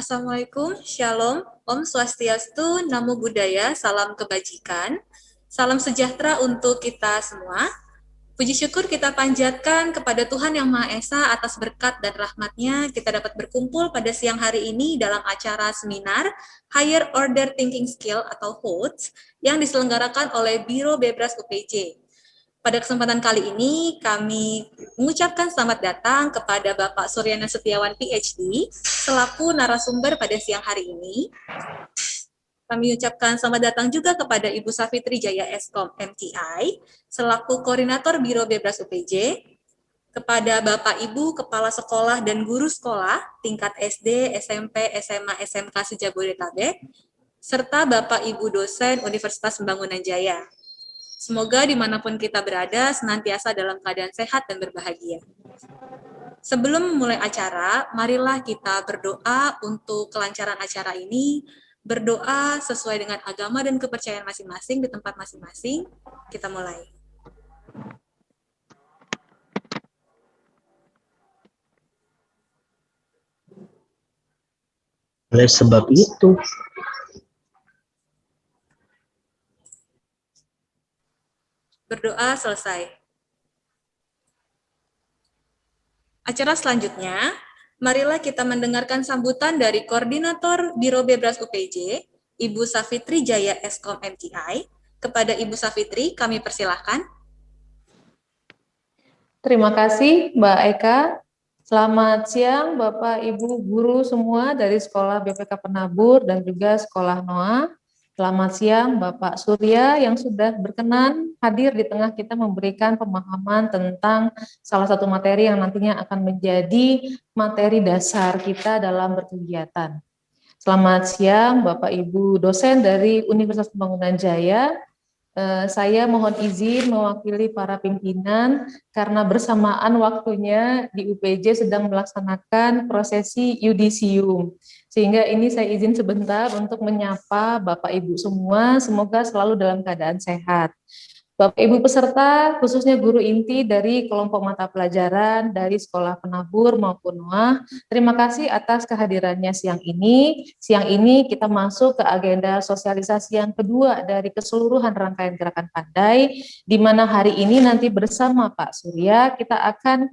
Assalamualaikum, Shalom, Om Swastiastu, Namo Buddhaya, Salam Kebajikan, Salam Sejahtera untuk kita semua. Puji syukur kita panjatkan kepada Tuhan Yang Maha Esa atas berkat dan rahmat-Nya kita dapat berkumpul pada siang hari ini dalam acara seminar Higher Order Thinking Skill atau HOTS yang diselenggarakan oleh Biro Bebras UPJ. Pada kesempatan kali ini, kami mengucapkan selamat datang kepada Bapak Suryana Setiawan PhD, selaku narasumber pada siang hari ini. Kami ucapkan selamat datang juga kepada Ibu Safitri Jaya Eskom MTI, selaku Koordinator Biro Bebras UPJ, kepada Bapak Ibu Kepala Sekolah dan Guru Sekolah tingkat SD, SMP, SMA, SMK se-Jabodetabek, serta Bapak Ibu dosen Universitas Pembangunan Jaya. Semoga dimanapun kita berada, senantiasa dalam keadaan sehat dan berbahagia. Sebelum memulai acara, marilah kita berdoa untuk kelancaran acara ini, berdoa sesuai dengan agama dan kepercayaan masing-masing di tempat masing-masing. Kita mulai. Oleh sebab itu, Berdoa selesai. Acara selanjutnya, marilah kita mendengarkan sambutan dari Koordinator Biro Bebras UPJ, Ibu Safitri Jaya Eskom MTI. Kepada Ibu Safitri, kami persilahkan. Terima kasih Mbak Eka. Selamat siang Bapak Ibu guru semua dari Sekolah BPK Penabur dan juga Sekolah NOA. Selamat siang Bapak Surya yang sudah berkenan hadir di tengah kita memberikan pemahaman tentang salah satu materi yang nantinya akan menjadi materi dasar kita dalam berkegiatan. Selamat siang Bapak Ibu dosen dari Universitas Pembangunan Jaya. Saya mohon izin mewakili para pimpinan karena bersamaan waktunya di UPJ sedang melaksanakan prosesi yudisium. Sehingga ini saya izin sebentar untuk menyapa Bapak Ibu semua, semoga selalu dalam keadaan sehat. Bapak Ibu peserta, khususnya guru inti dari kelompok mata pelajaran dari Sekolah Penabur maupun NOA, terima kasih atas kehadirannya siang ini. Siang ini kita masuk ke agenda sosialisasi yang kedua dari keseluruhan rangkaian Gerakan Pandai, di mana hari ini nanti bersama Pak Surya kita akan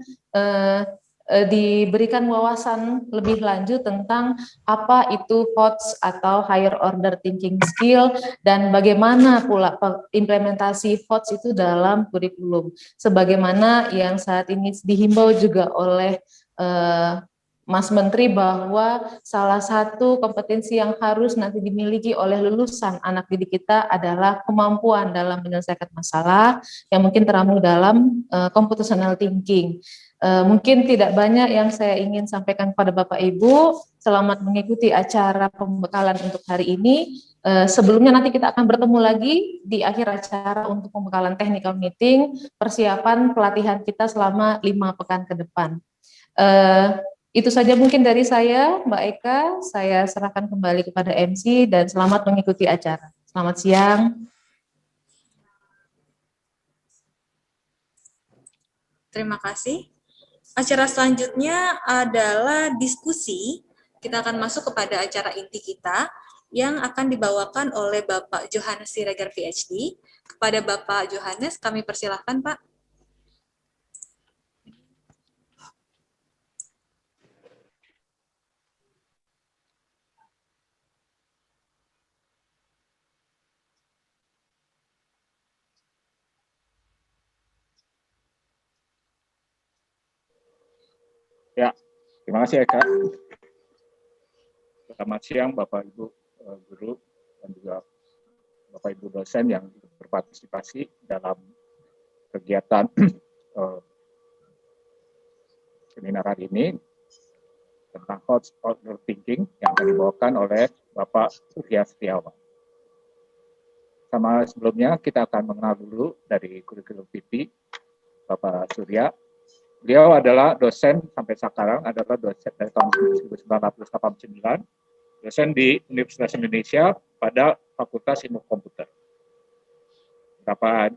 diberikan wawasan lebih lanjut tentang apa itu HOTS atau Higher Order Thinking Skill dan bagaimana pula implementasi HOTS itu dalam kurikulum. Sebagaimana yang saat ini dihimbau juga oleh Mas Menteri bahwa salah satu kompetensi yang harus nanti dimiliki oleh lulusan anak didik kita adalah kemampuan dalam menyelesaikan masalah yang mungkin teramu dalam computational thinking. Mungkin tidak banyak yang saya ingin sampaikan kepada Bapak Ibu. Selamat mengikuti acara pembekalan untuk hari ini. Sebelumnya nanti kita akan bertemu lagi di akhir acara untuk pembekalan technical meeting, persiapan pelatihan kita selama 5 pekan ke depan. Itu saja mungkin dari saya, Mbak Eka. Saya serahkan kembali kepada MC dan selamat mengikuti acara. Selamat siang. Terima kasih. Acara selanjutnya adalah diskusi. Kita akan masuk kepada acara inti kita yang akan dibawakan oleh Bapak Johannes Siregar PhD. Kepada Bapak Johannes, kami persilahkan, Pak. Ya, terima kasih Eka. Selamat siang Bapak Ibu guru dan juga Bapak Ibu dosen yang berpartisipasi dalam kegiatan seminar hari ini tentang HOTS Order Thinking yang akan dibawakan oleh Bapak Surya Setiawan. Sama sebelumnya kita akan mengenal dulu dari kurikulum vitae Bapak Surya. Beliau adalah dosen sampai sekarang adalah dosen dari tahun 1989, dosen di Universitas Indonesia pada Fakultas Ilmu Komputer. Dapat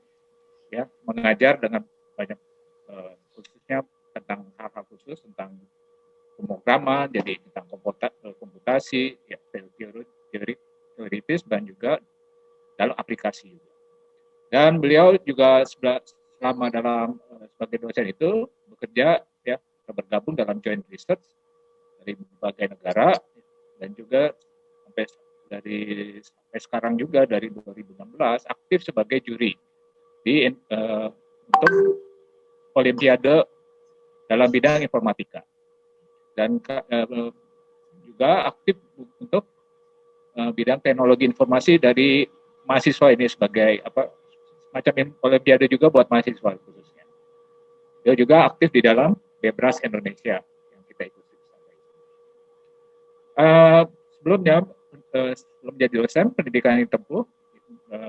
ya mengajar dengan banyak khususnya tentang hal-hal khusus tentang pemrograman, jadi tentang komputasi, ya, teoritis dan juga dalam aplikasi. Dan beliau juga selama dalam sebagai dosen itu bekerja ya bergabung dalam joint research dari berbagai negara dan juga sampai sekarang juga dari 2016 aktif sebagai juri di untuk Olimpiade dalam bidang informatika dan juga aktif untuk bidang teknologi informasi dari mahasiswa ini sebagai macam Olimpiade juga buat mahasiswa khususnya. Dia juga aktif di dalam Bebras Indonesia yang kita ikuti. Sebelumnya sebelum jadi dosen, pendidikan yang ditempuh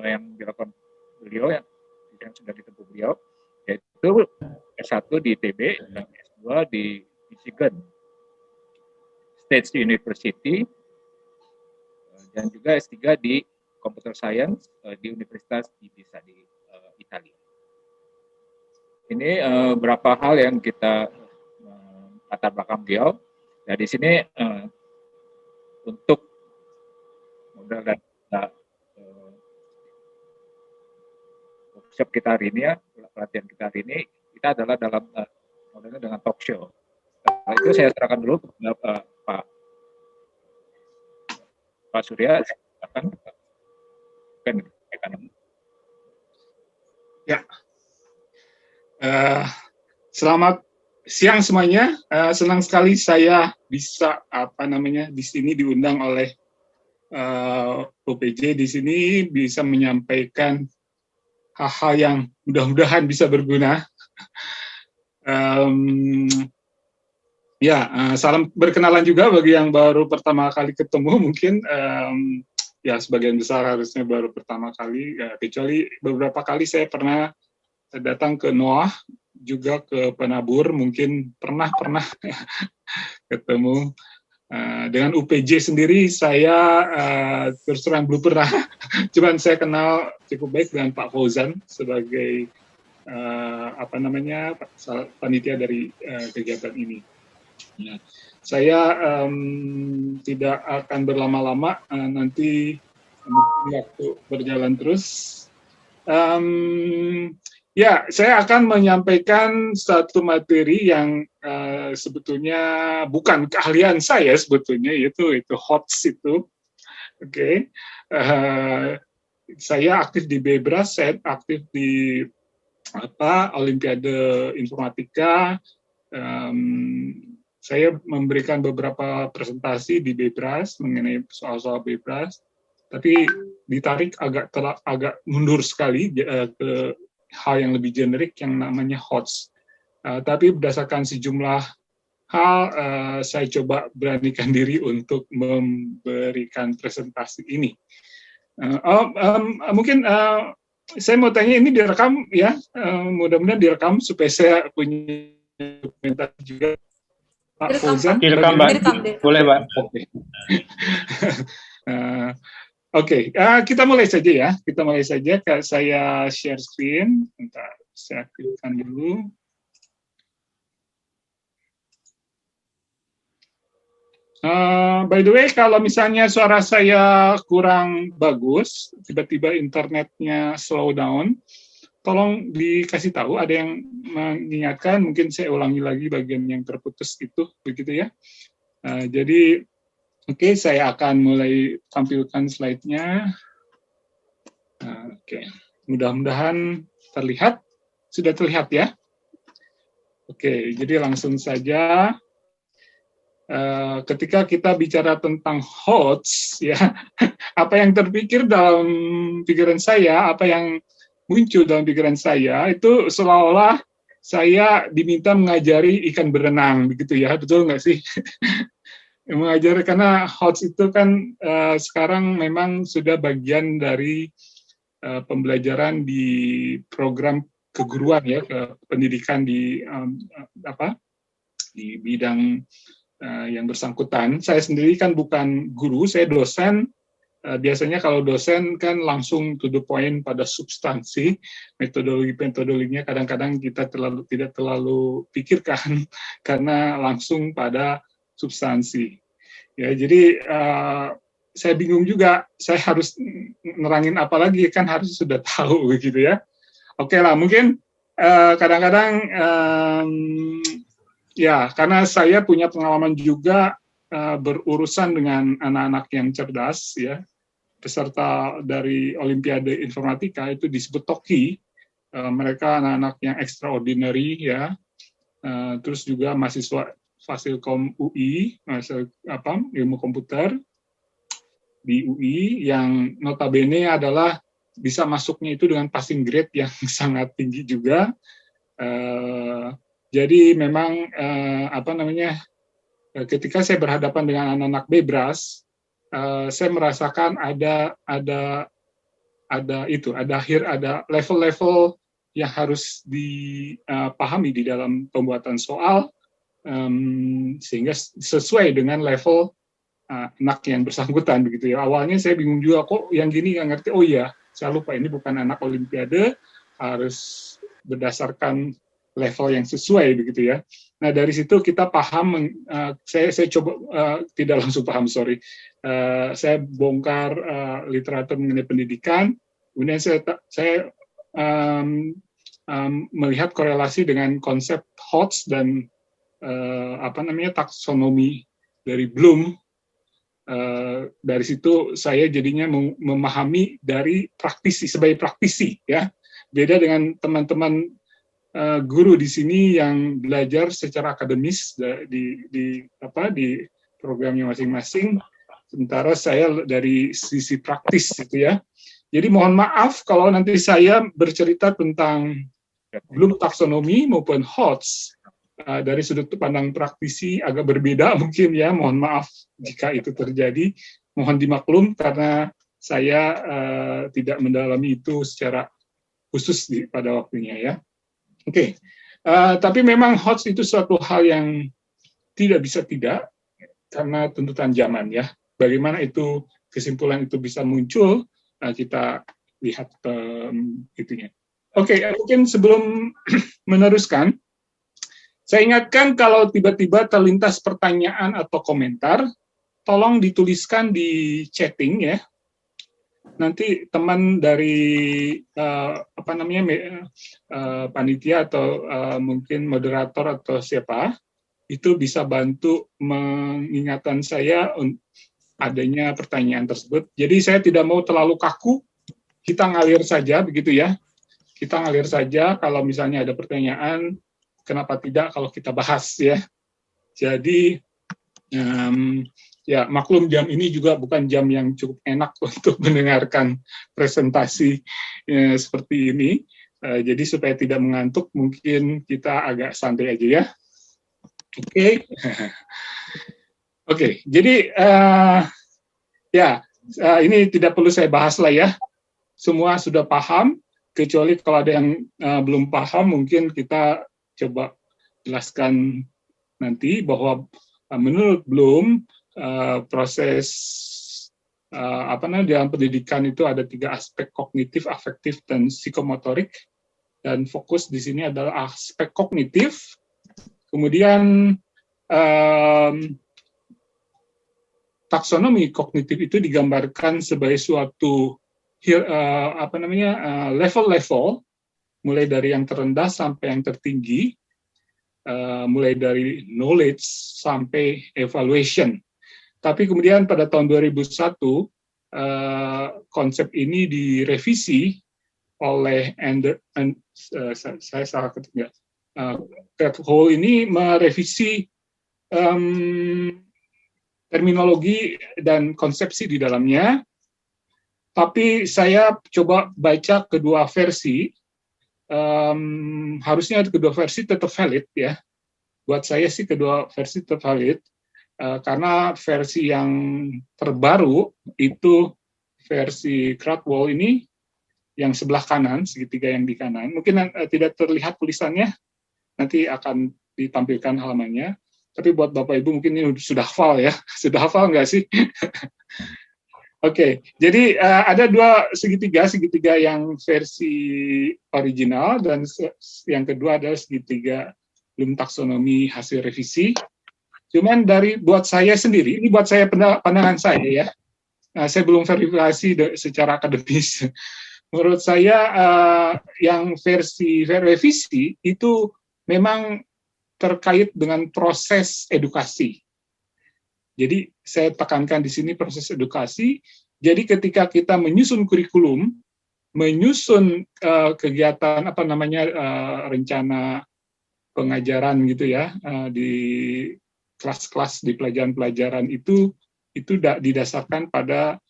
yang dilakukan beliau yang sudah ditempuh beliau yaitu S1 di ITB dan S2 di Michigan State University dan juga S3 di Computer Science di Universitas di Pisa di Italia. Ini beberapa hal yang kita latar belakang beliau. Nah, di sini untuk modal dan workshop kita hari ini ya, pelatihan kita hari ini, kita adalah dalam modelnya dengan talk show. Nah, itu saya serahkan dulu kepada Pak Surya. Silakan. Ya, selamat siang semuanya. Senang sekali saya bisa di sini diundang oleh OPJ di sini bisa menyampaikan hal-hal yang mudah-mudahan bisa berguna. Salam berkenalan juga bagi yang baru pertama kali ketemu mungkin. Ya, sebagian besar harusnya baru pertama kali, kecuali beberapa kali saya pernah datang ke Noah, juga ke Penabur, mungkin pernah ketemu. Dengan UPJ sendiri, saya terus terang belum pernah, cuman saya kenal cukup baik dengan Pak Fauzan sebagai panitia dari kegiatan ini. Ya. Saya tidak akan berlama-lama, nanti waktu berjalan terus. Saya akan menyampaikan satu materi yang sebetulnya bukan keahlian saya sebetulnya, itu HOTS itu. Oke. Saya aktif di Bebras, saya aktif di Olimpiade Informatika. Saya memberikan beberapa presentasi di Bebras mengenai soal-soal Bebras, tapi ditarik agak mundur sekali ke hal yang lebih generik yang namanya HOTS. Tapi berdasarkan sejumlah hal, saya coba beranikan diri untuk memberikan presentasi ini. Mungkin saya mau tanya, ini direkam ya? Mudah-mudahan direkam supaya saya punya dokumentasi juga. Pak Fauzan, direkam, Mbak. Boleh, Mbak. Oke, kita mulai saja ya. Kita mulai saja. Saya share screen. Bentar, saya aktifkan dulu. By the way, kalau misalnya suara saya kurang bagus, tiba-tiba internetnya slow down, tolong dikasih tahu, ada yang mengingatkan, mungkin saya ulangi lagi bagian yang terputus itu, begitu ya. Jadi, oke, saya akan mulai tampilkan slide-nya. Oke, mudah-mudahan terlihat. Sudah terlihat ya? Oke, jadi langsung saja. Ketika kita bicara tentang HOTS, ya, apa yang terpikir dalam pikiran saya, apa yang muncul dalam pikiran saya, itu seolah-olah saya diminta mengajari ikan berenang, begitu ya, betul nggak sih? Mengajari, karena HOTS itu kan sekarang memang sudah bagian dari pembelajaran di program keguruan ya, pendidikan di di bidang yang bersangkutan. Saya sendiri kan bukan guru, saya dosen. Biasanya kalau dosen kan langsung to the point pada substansi, metodologinya kadang-kadang kita tidak terlalu pikirkan karena langsung pada substansi. Ya, jadi saya bingung juga, saya harus nerangin apa lagi, kan harus sudah tahu gitu ya. Oke lah, mungkin kadang-kadang ya karena saya punya pengalaman juga berurusan dengan anak-anak yang cerdas ya, peserta dari Olimpiade Informatika itu disebut TOKI, mereka anak-anak yang extraordinary ya, terus juga mahasiswa Fasilkom UI, ilmu komputer di UI yang notabene adalah bisa masuknya itu dengan passing grade yang sangat tinggi juga. Jadi memang ketika saya berhadapan dengan anak-anak bebras, saya merasakan ada level-level yang harus dipahami di dalam pembuatan soal, sehingga sesuai dengan level anak yang bersangkutan begitu ya. Awalnya saya bingung juga, kok yang gini nggak ngerti. Oh iya, saya lupa ini bukan anak Olimpiade, harus berdasarkan level yang sesuai begitu ya. Nah dari situ kita paham, saya coba tidak langsung paham, sorry. Saya bongkar literatur mengenai pendidikan, kemudian saya melihat korelasi dengan konsep HOTS dan taksonomi dari Bloom. Dari situ saya jadinya memahami dari praktisi, sebagai praktisi ya. Beda dengan teman-teman guru di sini yang belajar secara akademis di programnya masing-masing, sementara saya dari sisi praktis gitu ya. Jadi mohon maaf kalau nanti saya bercerita tentang Bloom taksonomi maupun HOTS dari sudut pandang praktisi agak berbeda mungkin ya, mohon maaf jika itu terjadi, mohon dimaklum karena saya tidak mendalami itu secara khusus pada waktunya ya. Oke. Tapi memang HOTS itu suatu hal yang tidak bisa tidak karena tuntutan zaman ya. Bagaimana itu kesimpulan itu bisa muncul, kita lihat itunya. Oke, mungkin sebelum meneruskan, saya ingatkan kalau tiba-tiba terlintas pertanyaan atau komentar, tolong dituliskan di chatting ya. Nanti teman dari panitia atau mungkin moderator atau siapa itu bisa bantu mengingatkan saya adanya pertanyaan tersebut. Jadi saya tidak mau terlalu kaku, kita ngalir saja begitu ya. Kita ngalir saja kalau misalnya ada pertanyaan, kenapa tidak kalau kita bahas ya. Jadi ya maklum jam ini juga bukan jam yang cukup enak untuk mendengarkan presentasi seperti ini. Jadi supaya tidak mengantuk mungkin kita agak santai aja ya. Oke, jadi ini tidak perlu saya bahas lah ya. Semua sudah paham, kecuali kalau ada yang belum paham mungkin kita coba jelaskan nanti bahwa menurut Bloom proses dalam pendidikan itu ada 3 aspek: kognitif, afektif, dan psikomotorik. Dan fokus di sini adalah aspek kognitif. Kemudian taksonomi kognitif itu digambarkan sebagai suatu level-level, mulai dari yang terendah sampai yang tertinggi, mulai dari knowledge sampai evaluation. Tapi kemudian pada tahun 2001 konsep ini direvisi oleh saya salah ketika Hall ini merevisi terminologi dan konsepsi di dalamnya. Tapi saya coba baca kedua versi. Harusnya kedua versi tetap valid ya. Buat saya sih kedua versi tetap valid karena versi yang terbaru itu versi Krathwohl ini yang sebelah kanan, segitiga yang di kanan. Mungkin tidak terlihat tulisannya, nanti akan ditampilkan halamannya. Tapi buat Bapak Ibu mungkin ini sudah hafal ya. Sudah hafal nggak sih? Oke, jadi ada 2 segitiga yang versi original dan yang kedua adalah segitiga Bloom taksonomi hasil revisi. Cuman buat saya sendiri, ini buat saya pandangan saya ya. Saya belum verifikasi secara akademis. Menurut saya yang versi revisi itu memang terkait dengan proses edukasi. Jadi saya tekankan di sini proses edukasi. Jadi ketika kita menyusun kurikulum, menyusun kegiatan rencana pengajaran gitu ya di kelas-kelas, di pelajaran-pelajaran itu didasarkan pada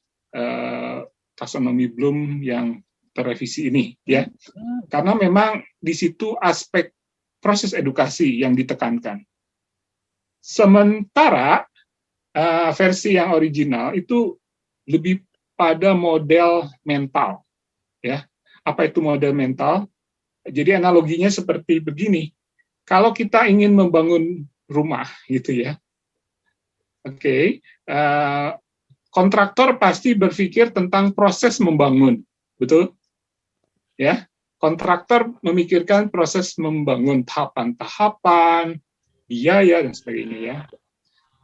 taksonomi Bloom yang terrevisi ini ya. Karena memang di situ aspek proses edukasi yang ditekankan. Sementara versi yang original itu lebih pada model mental ya. Apa itu model mental? Jadi analoginya seperti begini. Kalau kita ingin membangun rumah gitu ya. Oke, kontraktor pasti berpikir tentang proses membangun, betul? Ya, kontraktor memikirkan proses membangun tahapan-tahapan, biaya dan sebagainya ya.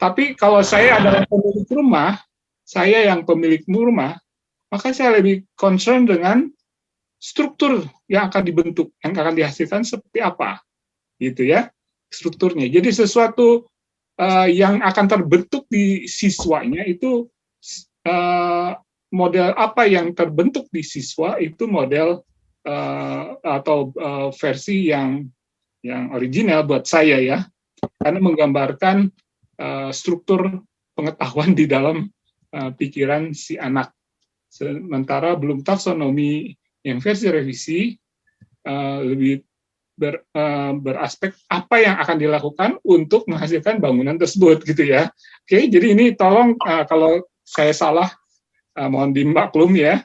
Tapi kalau saya adalah pemilik rumah, saya yang pemilik rumah, maka saya lebih concern dengan struktur yang akan dibentuk, yang akan dihasilkan seperti apa, gitu ya, strukturnya. Jadi sesuatu yang akan terbentuk di siswanya itu model apa yang terbentuk di siswa itu model atau versi yang original buat saya ya, karena menggambarkan struktur pengetahuan di dalam pikiran si anak. Sementara belum taksonomi yang versi revisi lebih beraspek apa yang akan dilakukan untuk menghasilkan bangunan tersebut gitu ya. Oke, jadi ini tolong kalau saya salah mohon dimaklum ya.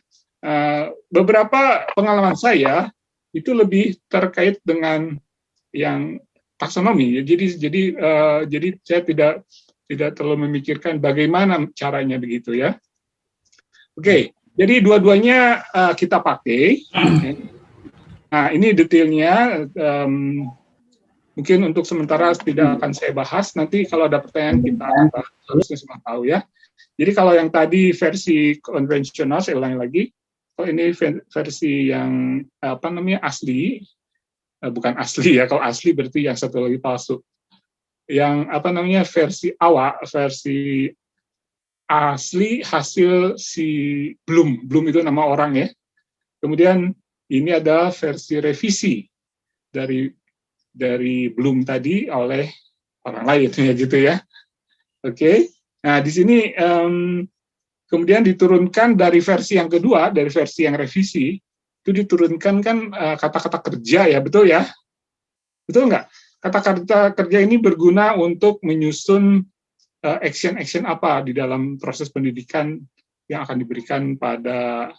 Beberapa pengalaman saya itu lebih terkait dengan yang taksonomi. Jadi saya tidak terlalu memikirkan bagaimana caranya begitu ya. Oke, jadi dua-duanya kita pakai. Nah, ini detailnya mungkin untuk sementara tidak akan saya bahas. Nanti kalau ada pertanyaan kita akan harusnya semua tahu ya. Jadi kalau yang tadi versi konvensional, saya ulangi lagi. Kalau ini versi yang asli, bukan asli ya. Kalau asli berarti yang satu lagi palsu. Yang versi awal, versi asli hasil si Bloom. Bloom itu nama orang ya. Kemudian ini adalah versi revisi dari Bloom tadi oleh orang lain ya gitu ya. Oke. Nah, di sini kemudian diturunkan dari versi yang kedua, dari versi yang revisi, itu diturunkan kan kata-kata kerja ya, betul ya? Betul nggak? Kata-kata kerja ini berguna untuk menyusun action-action apa di dalam proses pendidikan yang akan diberikan pada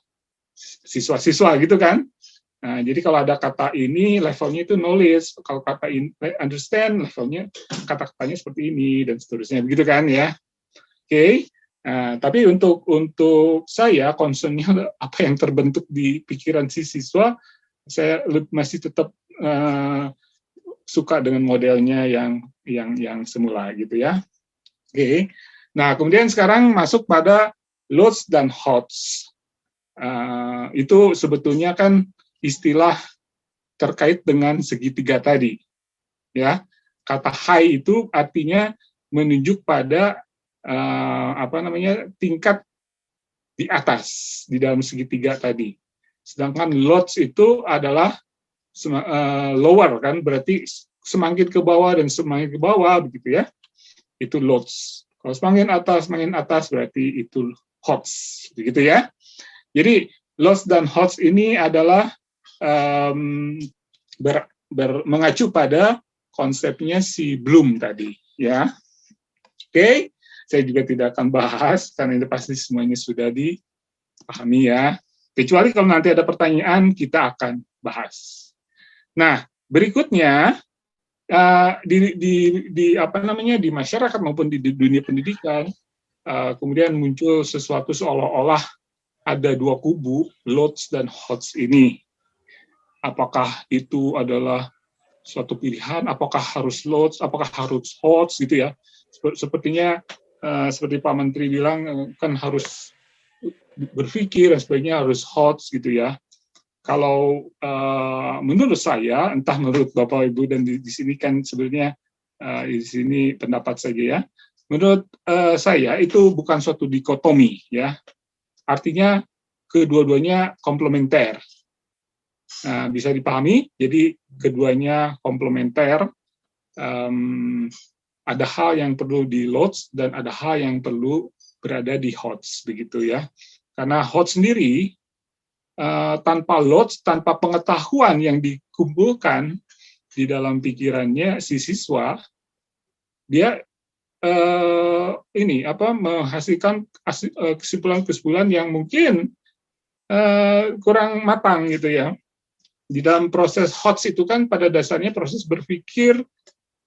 siswa-siswa gitu kan. Nah, jadi kalau ada kata ini levelnya itu knowledge, kalau kata understand levelnya kata-katanya seperti ini dan seterusnya begitu kan ya. Oke. Nah, tapi untuk saya concernnya apa yang terbentuk di pikiran si siswa, saya masih tetap suka dengan modelnya yang semula gitu ya. Oke. Nah, kemudian sekarang masuk pada loads dan HOTS. Itu sebetulnya kan istilah terkait dengan segitiga tadi, ya. Kata high itu artinya menunjuk pada tingkat di atas di dalam segitiga tadi. Sedangkan loads itu adalah lower kan, berarti semakin ke bawah dan semakin ke bawah begitu ya. Itu loads. Kalau semakin atas berarti itu HOTS, begitu ya. Jadi loads dan HOTS ini adalah mengacu pada konsepnya si Bloom tadi, ya. Oke, saya juga tidak akan bahas karena ini pasti semuanya sudah dipahami ya. Kecuali kalau nanti ada pertanyaan kita akan bahas. Nah, berikutnya di masyarakat maupun di dunia pendidikan kemudian muncul sesuatu seolah-olah ada dua kubu, loads dan HOTS ini. Apakah itu adalah suatu pilihan, apakah harus loads, apakah harus HOTS gitu ya. sepertinya seperti Pak Menteri bilang kan harus berpikir dan sebagainya, harus hot gitu ya. Kalau menurut saya, entah menurut Bapak Ibu dan di sini kan sebenarnya di sini pendapat saja ya. Menurut saya itu bukan suatu dikotomi ya. Artinya kedua-duanya komplementer. Nah, bisa dipahami. Jadi keduanya komplementer. Ada hal yang perlu di loads dan ada hal yang perlu berada di HOTS begitu ya. Karena HOTS sendiri tanpa loads, tanpa pengetahuan yang dikumpulkan di dalam pikirannya si siswa, dia menghasilkan kesimpulan-kesimpulan yang mungkin kurang matang gitu ya. Di dalam proses HOTS itu kan pada dasarnya proses berpikir,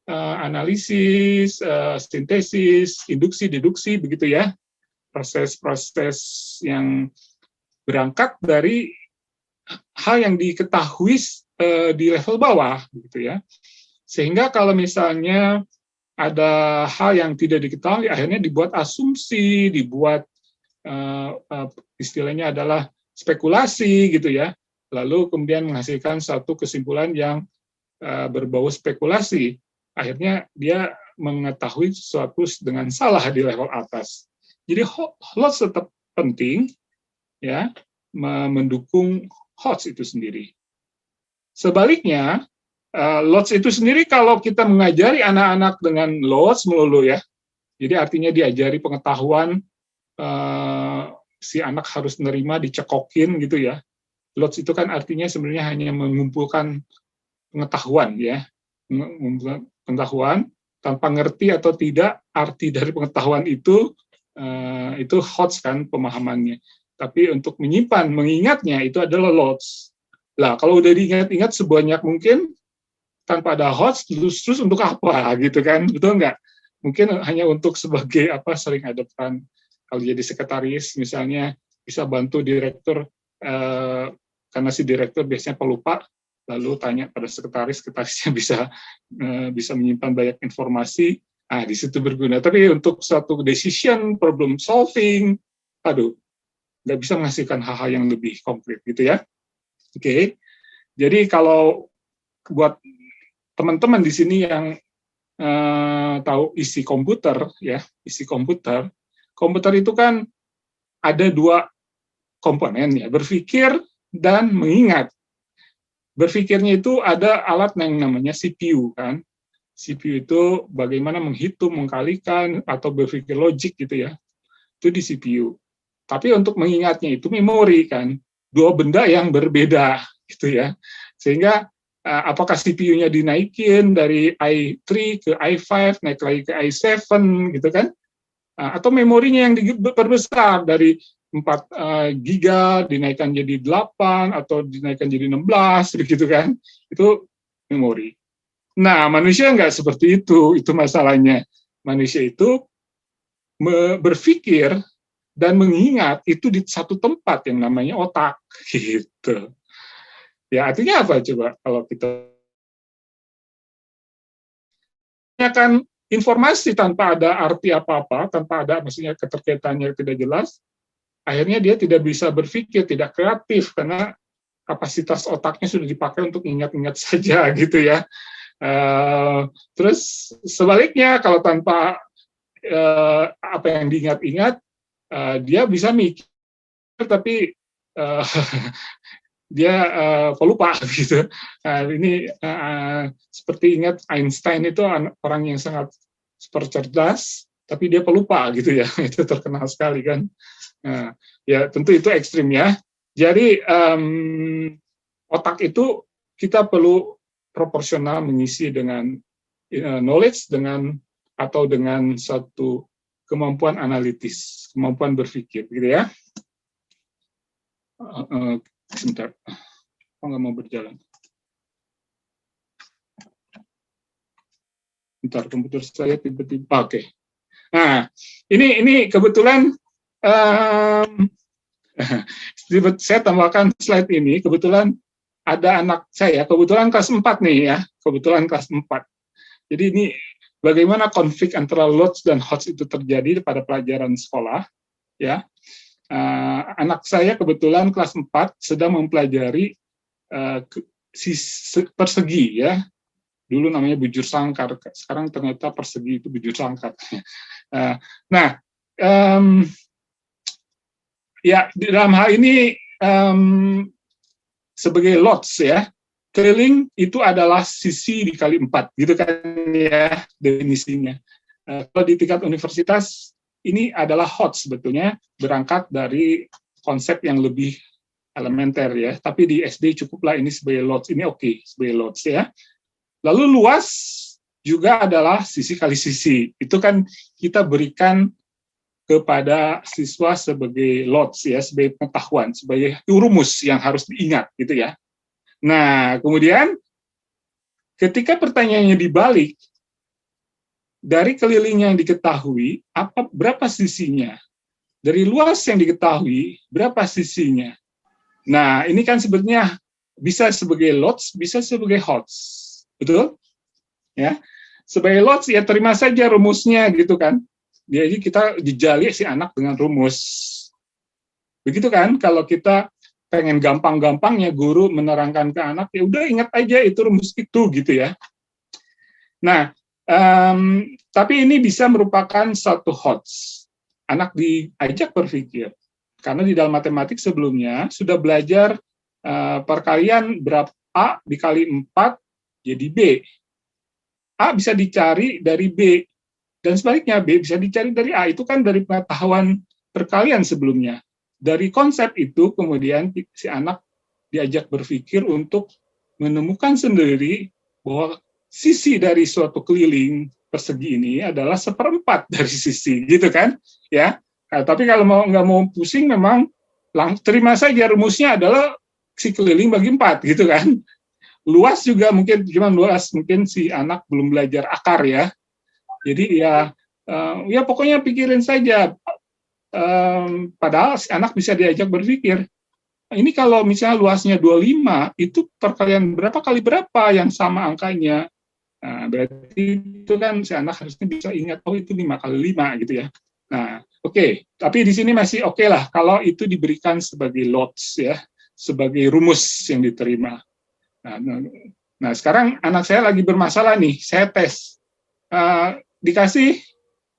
analisis, sintesis, induksi, deduksi begitu ya. Proses-proses yang berangkat dari hal yang diketahui di level bawah begitu ya. Sehingga kalau misalnya ada hal yang tidak diketahui, akhirnya dibuat asumsi, dibuat istilahnya adalah spekulasi gitu ya. Lalu kemudian menghasilkan satu kesimpulan yang berbau spekulasi. Akhirnya dia mengetahui sesuatu dengan salah di level atas. Jadi HOTS tetap penting ya, mendukung HOTS itu sendiri. Sebaliknya, LOTS itu sendiri kalau kita mengajari anak-anak dengan LOTS melulu ya, jadi artinya diajari pengetahuan, si anak harus menerima, dicekokin gitu ya. LOTS itu kan artinya sebenarnya hanya mengumpulkan pengetahuan ya, mengumpulkan pengetahuan tanpa ngerti atau tidak arti dari pengetahuan itu HOTS kan pemahamannya. Tapi untuk menyimpan, mengingatnya itu adalah LOTS. Lah kalau udah diingat-ingat sebanyak mungkin tanpa ada HOTS, terus untuk apa gitu kan? Betul nggak? Mungkin hanya untuk sebagai sering ada peran. Kalau jadi sekretaris misalnya bisa bantu direktur, karena si direktur biasanya pelupa, lalu tanya pada sekretarisnya bisa menyimpan banyak informasi. Nah, di situ berguna. Tapi untuk suatu decision, problem solving, nggak bisa menghasilkan hal-hal yang lebih konkret gitu ya. Oke. Jadi kalau buat teman-teman di sini yang tahu isi komputer ya, komputer itu kan ada dua komponen ya, berpikir dan mengingat. Berpikirnya itu ada alat yang namanya CPU kan. CPU itu bagaimana menghitung, mengkalikan, atau berpikir logik gitu ya. Itu di CPU. Tapi untuk mengingatnya itu memori kan. Dua benda yang berbeda gitu ya. Sehingga apakah CPU-nya dinaikin dari i3 ke i5, naik lagi ke i7 gitu kan. Atau memorinya yang diperbesar dari 4 giga dinaikkan jadi 8 atau dinaikkan jadi 16 begitu kan. Itu memori. Nah, manusia nggak seperti itu masalahnya. Manusia itu berpikir dan mengingat itu di satu tempat yang namanya otak, gitu. Ya, artinya apa coba kalau kita kan informasi tanpa ada arti apa-apa, tanpa ada maksudnya keterkaitannya tidak jelas, akhirnya dia tidak bisa berpikir, tidak kreatif karena kapasitas otaknya sudah dipakai untuk ingat-ingat saja gitu ya. Terus sebaliknya kalau tanpa apa yang diingat-ingat, dia bisa mikir tapi dia pelupa gitu. Ini seperti ingat Einstein itu orang yang sangat super cerdas, tapi dia pelupa gitu ya. Itu terkenal sekali kan. Ya tentu itu ekstrim ya. Jadi otak itu kita perlu proporsional mengisi dengan knowledge atau dengan satu kemampuan analitis, kemampuan berpikir, gitu ya. Sebentar, nggak mau berjalan. Bentar, komputer saya tiba-tiba. Oke. Nah, ini kebetulan saya tambahkan slide ini. Kebetulan ada anak saya, kebetulan kelas 4 nih ya, kebetulan kelas 4. Jadi ini bagaimana konflik antara lots dan hots itu terjadi pada pelajaran sekolah, ya. Anak saya kebetulan kelas 4 sedang mempelajari persegi, ya. Dulu namanya bujur sangkar, sekarang ternyata persegi itu bujur sangkar. Ya, dalam hal ini sebagai lots, ya, keliling itu adalah sisi dikali 4, gitu kan ya definisinya. Kalau di tingkat universitas ini adalah hots sebetulnya, berangkat dari konsep yang lebih elementer, ya. Tapi di SD cukuplah ini sebagai lots, ini oke, sebagai lots, ya. Lalu luas juga adalah sisi kali sisi. Itu kan kita berikan kepada siswa sebagai lots, ya, sebagai pengetahuan, sebagai rumus yang harus diingat, gitu ya. Nah, kemudian ketika pertanyaannya dibalik, dari keliling yang diketahui, berapa sisinya? Dari luas yang diketahui, berapa sisinya? Nah, ini kan sebetulnya bisa sebagai lots, bisa sebagai hots. Betul? Ya. Sebagai lots, ya terima saja rumusnya, gitu kan. Jadi kita jejali si anak dengan rumus. Begitu kan, kalau kita pengen gampang-gampangnya guru menerangkan ke anak, ya udah ingat aja itu rumus itu, gitu ya. Nah, tapi ini bisa merupakan satu hots. Anak diajak berpikir. Karena di dalam matematik sebelumnya sudah belajar perkalian berapa A dikali 4 jadi B. A bisa dicari dari B. Dan sebaliknya B bisa dicari dari A. Itu kan dari pengetahuan perkalian sebelumnya. Dari konsep itu kemudian si anak diajak berpikir untuk menemukan sendiri bahwa sisi dari suatu keliling persegi ini adalah 1/4 dari sisi, gitu kan, ya. Nah, tapi kalau nggak mau pusing, memang terima saja rumusnya adalah si keliling bagi 4, gitu kan. Luas juga mungkin, cuma luas mungkin si anak belum belajar akar, ya. Jadi ya pokoknya pikirin saja. Padahal si anak bisa diajak berpikir. Ini kalau misalnya luasnya 25, itu perkalian berapa kali berapa yang sama angkanya. Nah, berarti itu kan si anak harusnya bisa ingat, oh itu 5 kali 5, gitu ya. Nah, oke. Tapi di sini masih oke lah kalau itu diberikan sebagai lots, ya, sebagai rumus yang diterima. Nah, sekarang anak saya lagi bermasalah nih, saya tes. Dikasih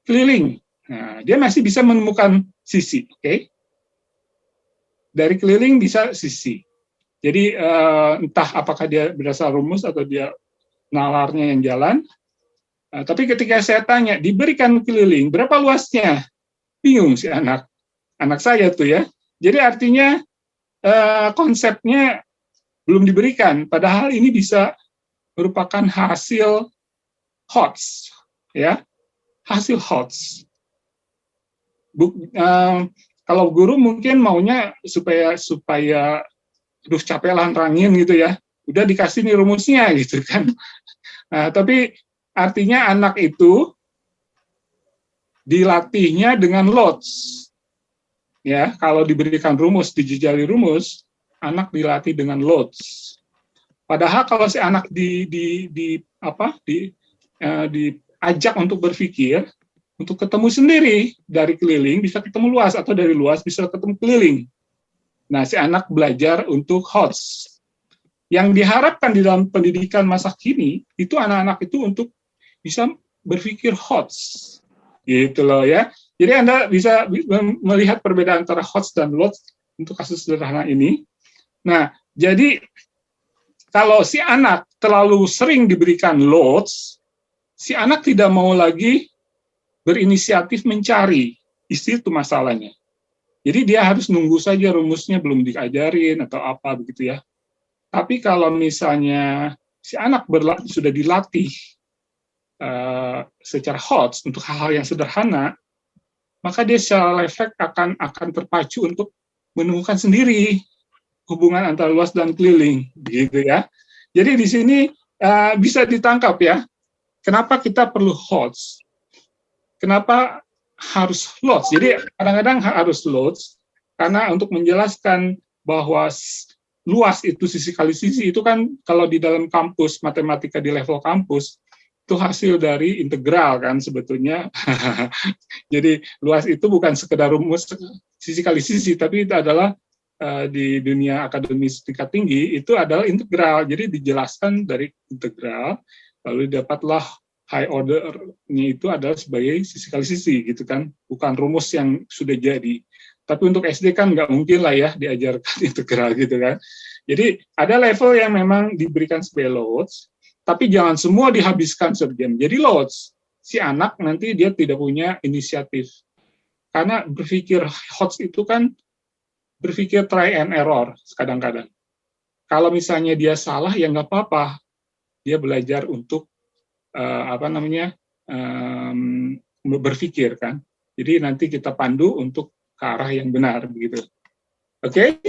keliling. Nah, dia masih bisa menemukan sisi, oke? Dari keliling bisa sisi. Jadi entah apakah dia berdasar rumus atau dia nalarnya yang jalan. Tapi ketika saya tanya, diberikan keliling, berapa luasnya? Bingung si anak saya tuh, ya. Jadi artinya konsepnya belum diberikan, padahal ini bisa merupakan hasil hots, ya, hasil hots. Kalau guru mungkin maunya supaya capek lah nerangin, gitu ya. Udah dikasih nih rumusnya, gitu kan. Nah, tapi artinya anak itu dilatihnya dengan lots. Ya, kalau diberikan rumus, dijejali rumus, anak dilatih dengan lots. Padahal kalau si anak diajak untuk berpikir, untuk ketemu sendiri dari keliling bisa ketemu luas, atau dari luas bisa ketemu keliling. Nah, si anak belajar untuk hots. Yang diharapkan di dalam pendidikan masa kini itu anak-anak itu untuk bisa berpikir hots, gitu loh, ya. Jadi Anda bisa melihat perbedaan antara hots dan lots untuk kasus sederhana ini. Nah, jadi kalau si anak terlalu sering diberikan lots, si anak tidak mau lagi berinisiatif mencari. Itu masalahnya. Jadi dia harus nunggu saja rumusnya belum diajarin atau apa begitu, ya. Tapi kalau misalnya si anak sudah dilatih secara hots untuk hal-hal yang sederhana, maka dia secara refleks akan terpacu untuk menemukan sendiri hubungan antara luas dan keliling, gitu ya. Jadi di sini bisa ditangkap, ya. Kenapa kita perlu hots? Kenapa harus lots? Jadi kadang-kadang harus lots karena untuk menjelaskan bahwa luas itu sisi kali sisi, itu kan kalau di dalam kampus matematika di level kampus itu hasil dari integral kan sebetulnya. Jadi luas itu bukan sekedar rumus sisi kali sisi, tapi itu adalah di dunia akademis tingkat tinggi itu adalah integral. Jadi dijelaskan dari integral, lalu dapatlah high order-nya itu adalah sebagai sisi kali sisi gitu kan, bukan rumus yang sudah jadi. Tapi untuk SD kan nggak mungkin lah ya diajarkan integral gitu kan. Jadi ada level yang memang diberikan sebagai loads, tapi jangan semua dihabiskan serjam. Jadi loads, si anak nanti dia tidak punya inisiatif. Karena berpikir HOTS itu kan berpikir try and error kadang-kadang. Kalau misalnya dia salah ya nggak apa-apa, dia belajar untuk berpikir kan. Jadi nanti kita pandu untuk ke arah yang benar begitu. Oke?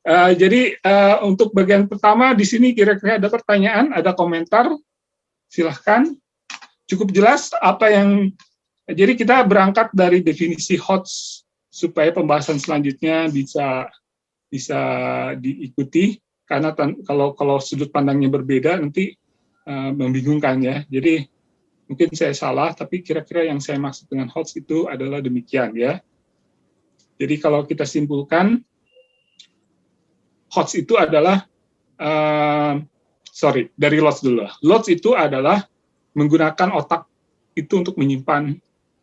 Jadi untuk bagian pertama di sini kira-kira ada pertanyaan, ada komentar, silahkan. Cukup jelas apa yang. Jadi kita berangkat dari definisi HOTS supaya pembahasan selanjutnya bisa diikuti, karena kalau sudut pandangnya berbeda nanti membingungkan ya. Jadi mungkin saya salah, tapi kira-kira yang saya maksud dengan HOTS itu adalah demikian ya. Jadi kalau kita simpulkan, HOTS itu adalah, dari LOTS dulu. LOTS itu adalah menggunakan otak itu untuk menyimpan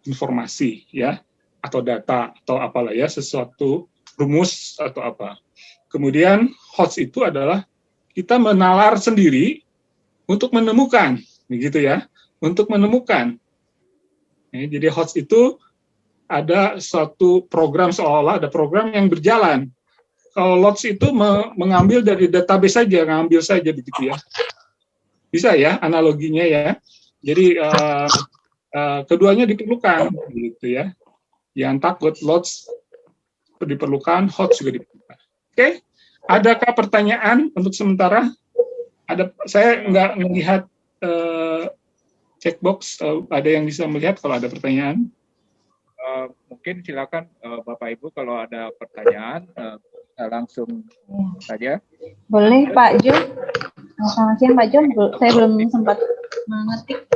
informasi ya, atau data atau apalah ya, sesuatu rumus atau apa. Kemudian HOTS itu adalah kita menalar sendiri untuk menemukan, begitu ya, untuk menemukan. Jadi HOTS itu ada suatu program, seolah ada program yang berjalan. Kalau LOTS itu mengambil dari database saja, ngambil saja begitu ya. Bisa ya analoginya ya. Jadi keduanya diperlukan gitu ya. Jangan takut, LOTS diperlukan, HOTS juga diperlukan. Oke, adakah pertanyaan untuk sementara? Saya nggak melihat checkbox. Ada yang bisa melihat kalau ada pertanyaan? Mungkin silakan Bapak Ibu kalau ada pertanyaan langsung saja. Boleh Pak Jom. Selamat siang Pak Jom. Saya belum sempat mengetik.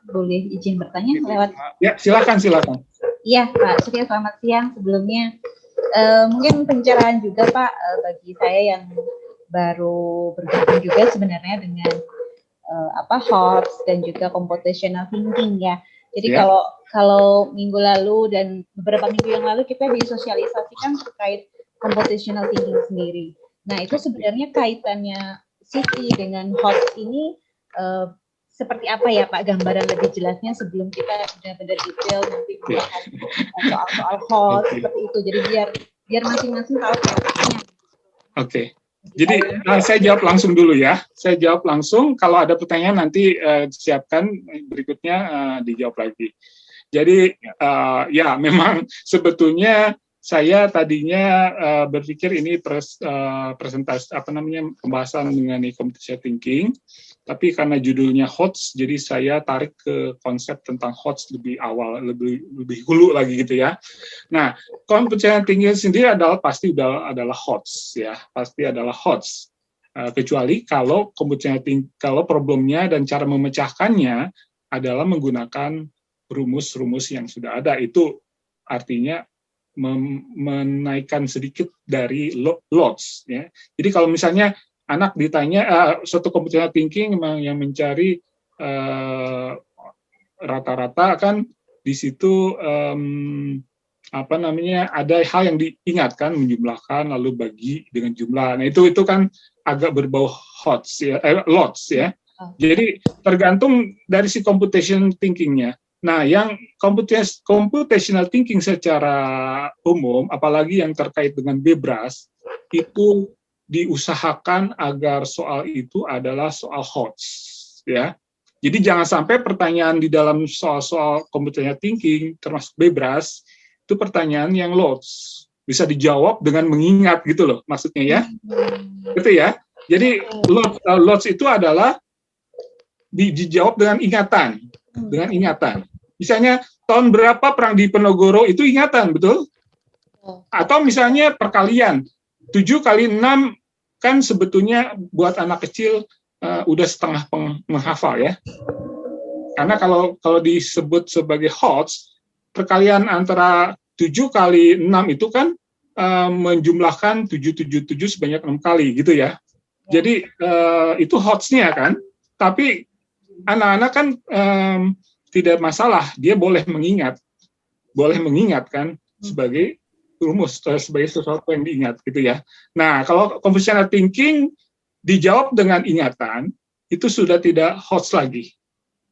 Boleh izin bertanya lewat? Ya, silakan. Iya Pak Surya, selamat siang. Sebelumnya mungkin pencerahan juga Pak bagi saya yang baru bergabung juga sebenarnya dengan HOTS dan juga computational thinking ya. Jadi kalau minggu lalu dan beberapa minggu yang lalu kita disosialisasikan terkait computational thinking sendiri. Nah itu sebenarnya kaitannya Siti dengan HOTS ini seperti apa ya Pak, gambaran lebih jelasnya sebelum kita benar-benar detail nanti membahas soal HOTS seperti itu. Jadi biar masing-masing tahu kaitannya. Oke. Jadi saya jawab langsung dulu ya. Saya jawab langsung. Kalau ada pertanyaan nanti siapkan berikutnya dijawab lagi. Jadi ya memang sebetulnya saya tadinya berpikir ini presentasi pembahasan mengenai computational thinking, tapi karena judulnya HOTS, jadi saya tarik ke konsep tentang HOTS lebih awal, lebih hulu lagi gitu ya. Nah, computational thinking sendiri pasti adalah HOTS ya, pasti adalah HOTS. Kecuali kalau computational thinking, kalau problemnya dan cara memecahkannya adalah menggunakan rumus-rumus yang sudah ada, itu artinya menaikkan sedikit dari loads ya. Jadi kalau misalnya anak ditanya suatu computational thinking yang mencari rata-rata kan di situ ada hal yang diingatkan, menjumlahkan lalu bagi dengan jumlah. Nah itu kan agak berbau loads ya. Jadi tergantung dari si computation thinking-nya. Nah, yang computational thinking secara umum, apalagi yang terkait dengan Bebras, itu diusahakan agar soal itu adalah soal HOTS, ya. Jadi jangan sampai pertanyaan di dalam soal-soal computational thinking, termasuk Bebras, itu pertanyaan yang LOTS, bisa dijawab dengan mengingat gitu loh, maksudnya ya. Gitu ya. Jadi LOTS itu adalah dijawab dengan ingatan. Misalnya tahun berapa perang di Penogoro itu ingatan, betul? Atau misalnya perkalian 7 kali 6 kan sebetulnya buat anak kecil udah setengah menghafal ya. Karena kalau disebut sebagai HOTS, perkalian antara 7 kali 6 itu kan menjumlahkan 777 sebanyak 6 kali gitu ya. Jadi itu HOTS-nya kan. Tapi anak-anak kan tidak masalah, dia boleh mengingat kan sebagai rumus, sebagai sesuatu yang diingat gitu ya. Nah, kalau convolutional thinking dijawab dengan ingatan, itu sudah tidak HOTS lagi.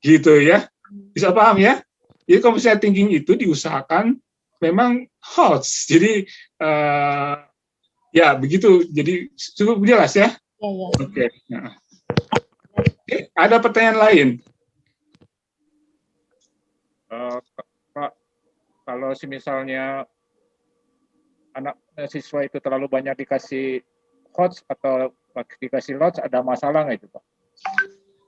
Gitu ya. Bisa paham ya? Jadi convolutional thinking itu diusahakan memang HOTS. Jadi ya begitu. Jadi cukup jelas ya? Ya. Oke. Nah. Oke, ada pertanyaan lain? Pak, kalau misalnya anak siswa itu terlalu banyak dikasih HOTS atau dikasih LOTS, ada masalah nggak itu, Pak?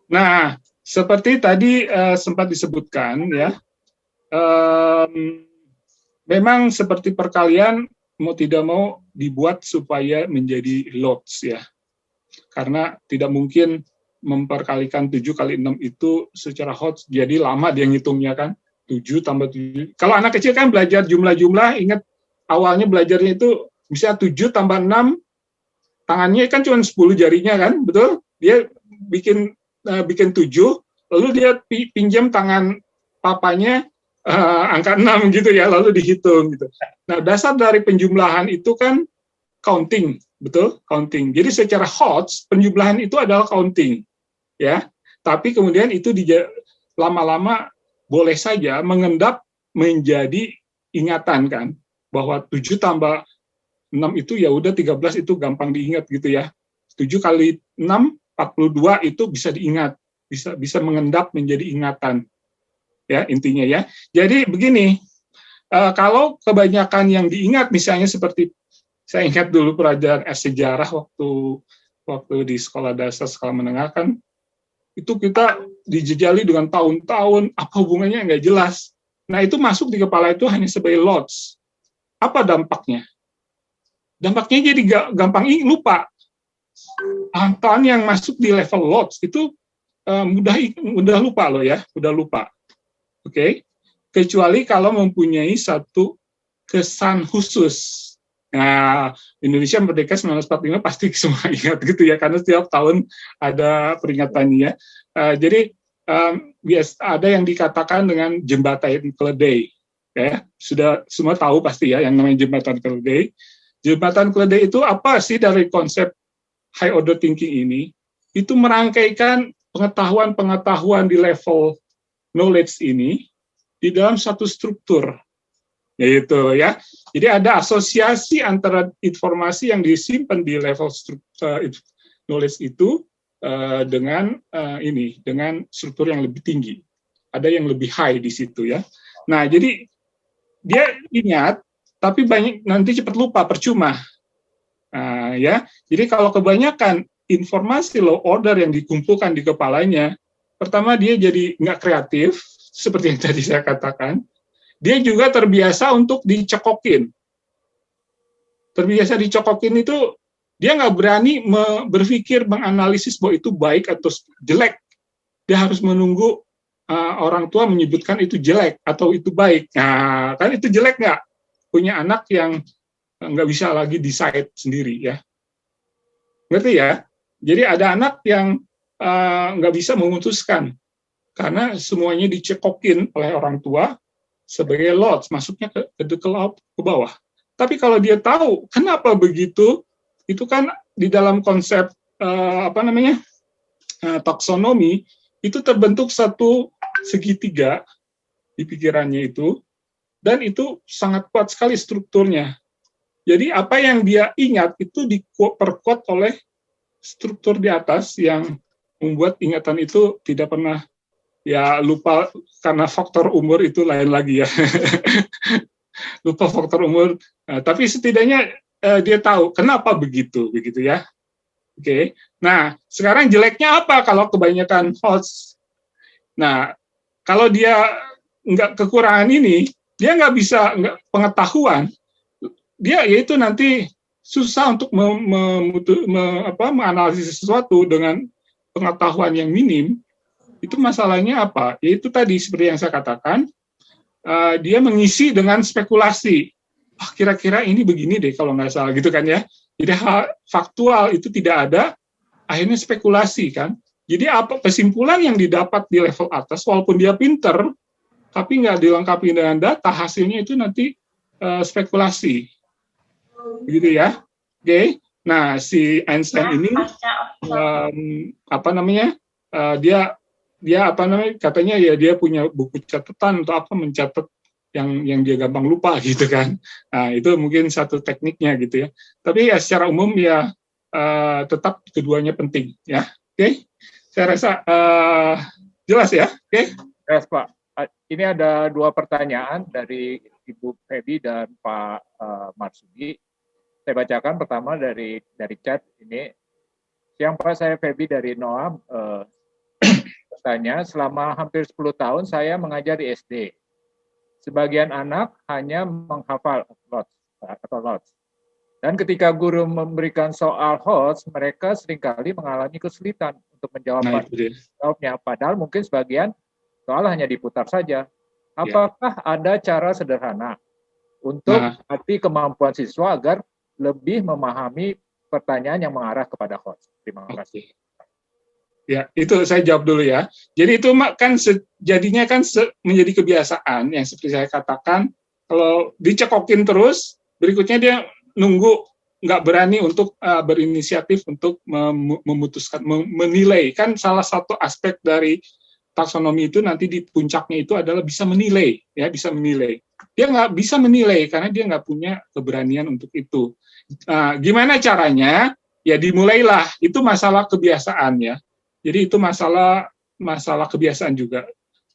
Nah, seperti tadi sempat disebutkan ya, memang seperti perkalian mau tidak mau dibuat supaya menjadi LOTS ya, karena tidak mungkin memperkalikan 7 kali 6 itu secara HOTS, jadi lama dia ngitungnya kan, 7 tambah 7. Kalau anak kecil kan belajar jumlah-jumlah, ingat awalnya belajarnya itu bisa 7 tambah 6, tangannya kan cuma 10 jarinya kan, betul? Dia bikin 7, lalu dia pinjam tangan papanya angka 6 gitu ya, lalu dihitung gitu. Nah, dasar dari penjumlahan itu kan counting, betul? Counting. Jadi secara HOTS, penjumlahan itu adalah counting. Ya, tapi kemudian itu lama-lama boleh saja mengendap menjadi ingatan kan, bahwa 7 tambah 6 itu ya udah 13 itu gampang diingat gitu ya. 7 kali 6 42 itu bisa diingat, bisa mengendap menjadi ingatan. Ya, intinya ya. Jadi begini, kalau kebanyakan yang diingat misalnya seperti saya ingat dulu pelajaran sejarah waktu di sekolah dasar sekolah menengah kan, itu kita dijejali dengan tahun-tahun, apa hubungannya nggak jelas. Nah, itu masuk di kepala itu hanya sebagai LOTS. Apa dampaknya? Dampaknya jadi gampang lupa. Tahun yang masuk di level LOTS itu mudah lupa loh ya, mudah lupa. Oke? Kecuali kalau mempunyai satu kesan khusus. Nah, Indonesia merdeka 1945 pasti semua ingat gitu ya, karena setiap tahun ada peringatannya. Jadi ada yang dikatakan dengan jembatan keledai. Ya, sudah semua tahu pasti ya yang namanya jembatan keledai. Jembatan keledai itu apa sih dari konsep high order thinking ini? Itu merangkaikan pengetahuan-pengetahuan di level knowledge ini di dalam satu struktur. Yaitu ya. Jadi ada asosiasi antara informasi yang disimpan di level knowledge itu dengan dengan struktur yang lebih tinggi. Ada yang lebih high di situ ya. Nah, jadi dia ingat tapi banyak nanti cepat lupa, percuma. Ya. Jadi kalau kebanyakan informasi low order yang dikumpulkan di kepalanya, pertama dia jadi nggak kreatif seperti yang tadi saya katakan. Dia juga terbiasa untuk dicekokin. Terbiasa dicekokin itu, dia nggak berani berpikir, menganalisis bahwa itu baik atau jelek. Dia harus menunggu orang tua menyebutkan itu jelek atau itu baik. Nah, kan itu jelek nggak? Punya anak yang nggak bisa lagi decide sendiri ya. Ngerti ya? Jadi ada anak yang nggak bisa memutuskan, karena semuanya dicekokin oleh orang tua, sebagai LOTS, masuknya ke bawah. Tapi kalau dia tahu kenapa begitu, itu kan di dalam konsep taksonomi itu terbentuk satu segitiga di pikirannya itu, dan itu sangat kuat sekali strukturnya. Jadi apa yang dia ingat itu diperkuat oleh struktur di atas yang membuat ingatan itu tidak pernah ya lupa, karena faktor umur itu lain lagi ya. Lupa faktor umur, tapi setidaknya dia tahu kenapa begitu ya. Oke. Nah, sekarang jeleknya apa kalau kebanyakan HOTS? Nah, kalau dia nggak kekurangan ini, dia nggak bisa pengetahuan, dia yaitu nanti susah untuk menganalisis sesuatu dengan pengetahuan yang minim, itu masalahnya apa? Yaitu tadi seperti yang saya katakan, dia mengisi dengan spekulasi. Kira-kira ini begini deh kalau nggak salah gitu kan ya. Jadi hal faktual itu tidak ada, akhirnya spekulasi kan. Jadi apa kesimpulan yang didapat di level atas, walaupun dia pinter, tapi nggak dilengkapi dengan data, hasilnya itu nanti spekulasi. Begitu ya. Oke. Nah, si Einstein ini dia katanya ya dia punya buku catatan untuk apa mencatat yang dia gampang lupa gitu kan. Nah, itu mungkin satu tekniknya gitu ya. Tapi ya secara umum ya tetap keduanya penting ya. Oke. Saya rasa jelas ya. Oke. Jelas, Pak. Ini ada 2 pertanyaan dari Ibu Febi dan Pak Marsudi. Saya bacakan pertama dari chat ini. Siang Pak, saya Febi dari NOA. Bertanya, selama hampir 10 tahun saya mengajar di SD. Sebagian anak hanya menghafal lots. Dan ketika guru memberikan soal HOTS, mereka seringkali mengalami kesulitan untuk menjawabnya. Padahal mungkin sebagian soal hanya diputar saja. Apakah ada cara sederhana untuk melatih kemampuan siswa agar lebih memahami pertanyaan yang mengarah kepada HOTS? Terima kasih. Ya, itu saya jawab dulu ya. Jadi itu kan jadinya kan menjadi kebiasaan yang seperti saya katakan, kalau dicekokin terus, berikutnya dia nunggu, nggak berani untuk berinisiatif untuk memutuskan, menilai. Kan salah satu aspek dari taksonomi itu nanti di puncaknya itu adalah bisa menilai, ya bisa menilai. Dia nggak bisa menilai karena dia nggak punya keberanian untuk itu. Gimana caranya? Ya dimulailah. Itu masalah kebiasaan ya. Jadi itu masalah kebiasaan juga.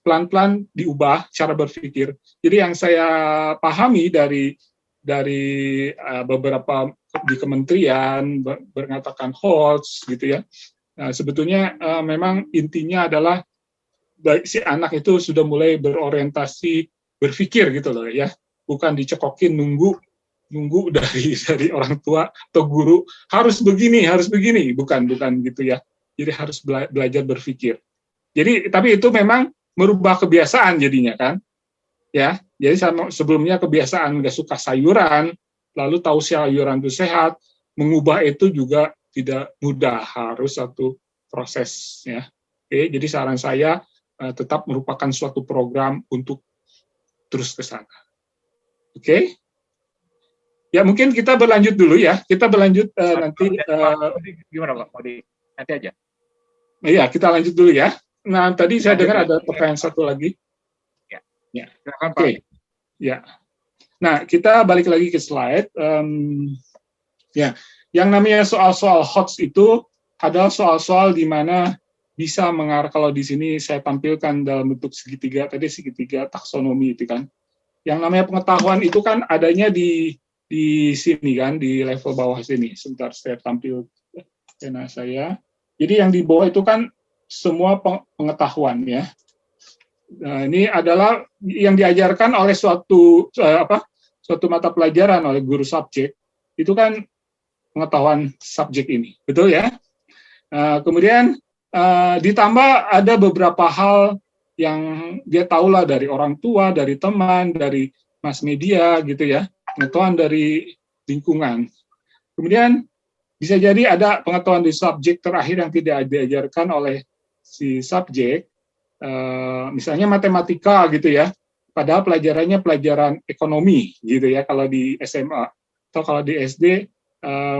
Pelan-pelan diubah cara berpikir. Jadi yang saya pahami dari beberapa di kementerian mengatakan HOTS gitu ya. Sebetulnya memang intinya adalah si anak itu sudah mulai berorientasi berpikir gitu loh ya. Bukan dicekokin nunggu dari orang tua atau guru harus begini, bukan gitu ya. Jadi harus belajar berpikir. Jadi tapi itu memang merubah kebiasaan jadinya kan. Ya, jadi sebelumnya kebiasaan nggak suka sayuran, lalu tahu sayuran itu sehat, mengubah itu juga tidak mudah, harus satu proses ya. Oke, jadi saran saya tetap merupakan suatu program untuk terus ke sana. Oke? Ya mungkin kita berlanjut dulu ya. Kita berlanjut nanti. Gimana Pak? Mau nanti aja. Iya, kita lanjut dulu ya. Nah, tadi saya dengar ada pertanyaan satu lagi. Ya. Oke. Ya. Nah, kita balik lagi ke slide. Ya, yang namanya soal-soal HOTS itu adalah soal-soal di mana bisa mengarah, kalau di sini saya tampilkan dalam bentuk segitiga taksonomi itu kan. Yang namanya pengetahuan itu kan adanya di sini kan, di level bawah sini. Sebentar saya tampil pena saya. Jadi yang di bawah itu kan semua pengetahuan ya. Nah, ini adalah yang diajarkan oleh suatu mata pelajaran oleh guru subjek. Itu kan pengetahuan subjek ini, betul ya? Kemudian ditambah ada beberapa hal yang dia tahulah dari orang tua, dari teman, dari mass media gitu ya, pengetahuan dari lingkungan. Kemudian bisa jadi ada pengetahuan di subjek terakhir yang tidak diajarkan oleh si subjek, misalnya matematika gitu ya, padahal pelajarannya pelajaran ekonomi gitu ya kalau di SMA, atau kalau di SD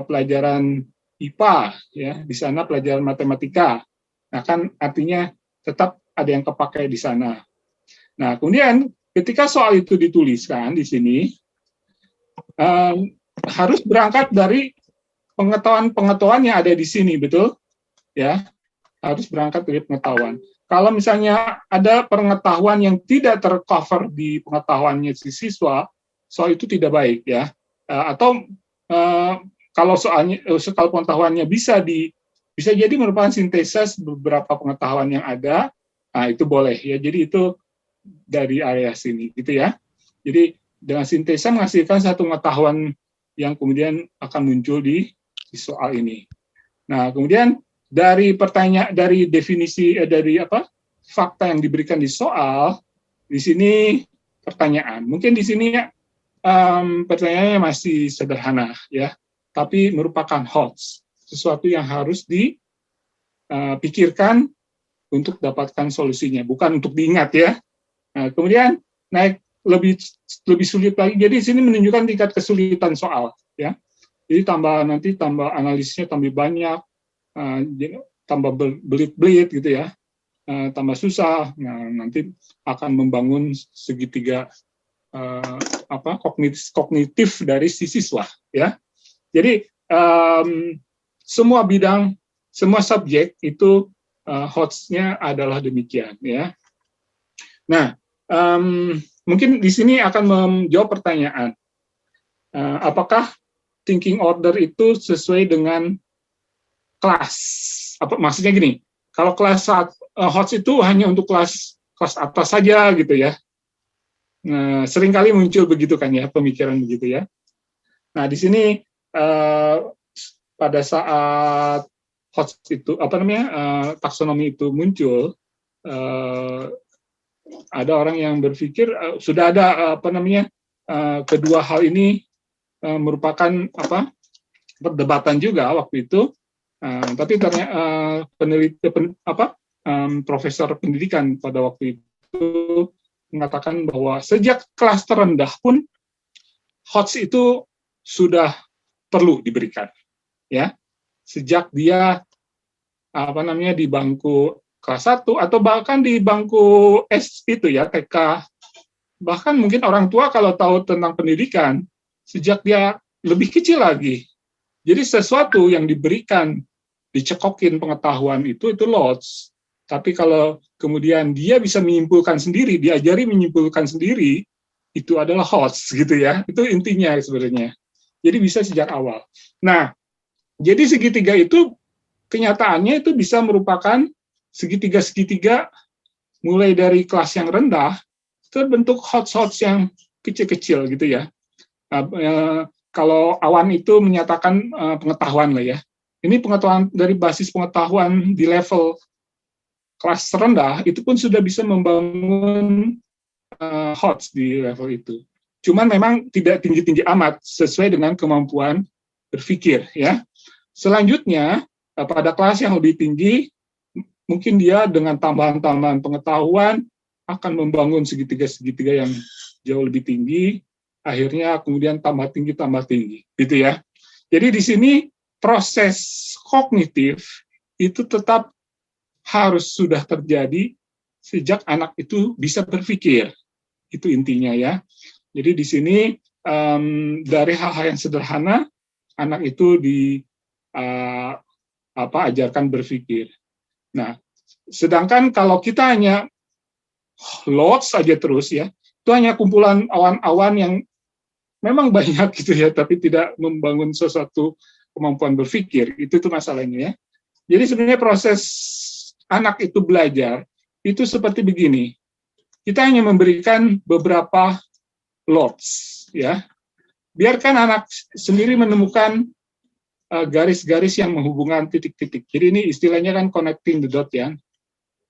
pelajaran IPA ya, di sana pelajaran matematika. Nah kan artinya tetap ada yang kepakai di sana. Nah kemudian ketika soal itu dituliskan di sini, harus berangkat dari pengetahuan yang ada di sini, betul? Ya, harus berangkat dari pengetahuan. Kalau misalnya ada pengetahuan yang tidak tercover di pengetahuannya si siswa, soal itu tidak baik ya. Atau kalau pengetahuannya bisa jadi merupakan sintesis beberapa pengetahuan yang ada, nah itu boleh ya. Jadi itu dari area sini, gitu ya. Jadi dengan sintesa menghasilkan satu pengetahuan yang kemudian akan muncul di soal ini. Nah, kemudian dari definisi dari fakta yang diberikan di soal, di sini pertanyaan. Mungkin di sini pertanyaannya masih sederhana ya, tapi merupakan hoax, sesuatu yang harus dipikirkan untuk dapatkan solusinya, bukan untuk diingat ya. Nah, kemudian naik lebih sulit lagi. Jadi di sini menunjukkan tingkat kesulitan soal ya. Jadi tambah analisisnya tambah banyak, tambah belit-belit gitu ya, tambah susah. Nah, nanti akan membangun segitiga kognitif dari si siswa ya. Jadi semua bidang, semua subjek itu hoax-nya adalah demikian ya. Nah, mungkin di sini akan menjawab pertanyaan, apakah thinking order itu sesuai dengan kelas? Maksudnya gini, kalau kelas hoax itu hanya untuk kelas atas saja gitu ya. Nah, seringkali muncul begitu kan ya, pemikiran begitu ya. Nah, di sini pada saat hoax itu taksonomi itu muncul, ada orang yang berpikir sudah ada kedua hal ini merupakan perdebatan juga waktu itu, tapi ternyata profesor pendidikan pada waktu itu mengatakan bahwa sejak kelas terendah pun hoax itu sudah perlu diberikan ya, sejak dia di bangku kelas 1 atau bahkan di bangku S itu ya, TK. Bahkan mungkin orang tua kalau tahu tentang pendidikan sejak dia lebih kecil lagi. Jadi sesuatu yang diberikan, dicekokin pengetahuan itu lots. Tapi kalau kemudian dia bisa menyimpulkan sendiri, diajari menyimpulkan sendiri, itu adalah hoax gitu ya. Itu intinya sebenarnya. Jadi bisa sejak awal. Nah, jadi segitiga itu kenyataannya itu bisa merupakan segitiga mulai dari kelas yang rendah terbentuk hoax yang kecil-kecil gitu ya. Kalau Awan itu menyatakan pengetahuan lah ya. Ini pengetahuan dari basis pengetahuan di level kelas rendah itu pun sudah bisa membangun hoax di level itu. Cuman memang tidak tinggi-tinggi amat sesuai dengan kemampuan berpikir ya. Selanjutnya pada kelas yang lebih tinggi mungkin dia dengan tambahan-tambahan pengetahuan akan membangun segitiga-segitiga yang jauh lebih tinggi, akhirnya kemudian tambah tinggi, gitu ya. Jadi di sini proses kognitif itu tetap harus sudah terjadi sejak anak itu bisa berpikir, itu intinya ya. Jadi di sini dari hal-hal yang sederhana, anak itu ajarkan berpikir. Nah, sedangkan kalau kita hanya lots saja terus ya, itu hanya kumpulan awan-awan yang memang banyak gitu ya, tapi tidak membangun sesuatu kemampuan berpikir. Itu masalahnya ya. Jadi sebenarnya proses anak itu belajar itu seperti begini. Kita hanya memberikan beberapa lots ya. Biarkan anak sendiri menemukan garis-garis yang menghubungkan titik-titik. Jadi ini istilahnya kan connecting the dot ya.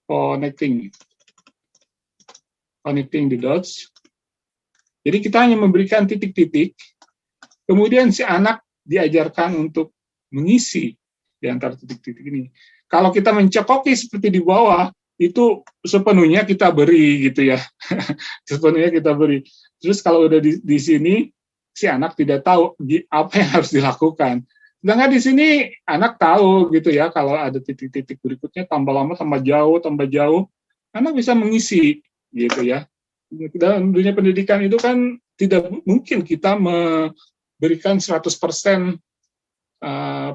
Connecting the dots. Jadi kita hanya memberikan titik-titik, kemudian si anak diajarkan untuk mengisi di antara titik-titik ini. Kalau kita mencekoki seperti di bawah, itu sepenuhnya kita beri gitu ya. Sepenuhnya kita beri. Terus kalau udah di sini, si anak tidak tahu apa yang harus dilakukan. Sedangkan di sini anak tahu gitu ya, kalau ada titik-titik berikutnya tambah lama, tambah jauh, anak bisa mengisi gitu ya. Dalam dunia pendidikan itu kan tidak mungkin kita memberikan 100%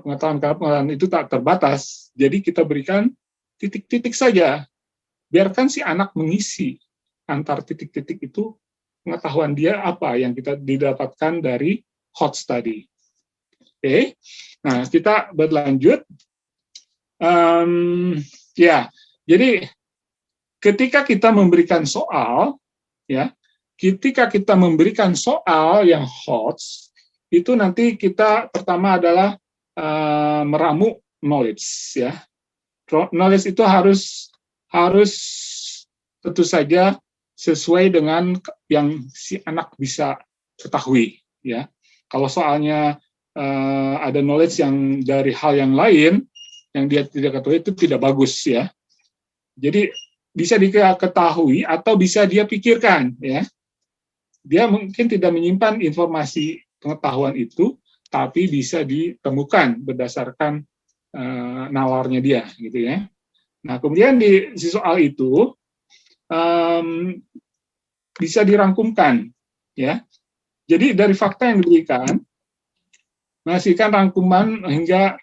pengetahuan itu tak terbatas. Jadi kita berikan titik-titik saja. Biarkan si anak mengisi antar titik-titik itu pengetahuan dia apa yang kita didapatkan dari hoax tadi. Oke, nah kita berlanjut. Jadi ketika kita memberikan soal, ya, ketika kita memberikan soal yang hoax, itu nanti kita pertama adalah meramu knowledge, ya. knowledge itu harus tentu saja sesuai dengan yang si anak bisa ketahui, ya. Kalau soalnya ada knowledge yang dari hal yang lain yang dia tidak ketahui, itu tidak bagus, ya. Jadi bisa diketahui atau bisa dia pikirkan, ya. Dia mungkin tidak menyimpan informasi pengetahuan itu, tapi bisa ditemukan berdasarkan nalarnya dia, gitu ya. Nah, kemudian di soal itu bisa dirangkumkan, ya. Jadi dari fakta yang diberikan menghasilkan rangkuman hingga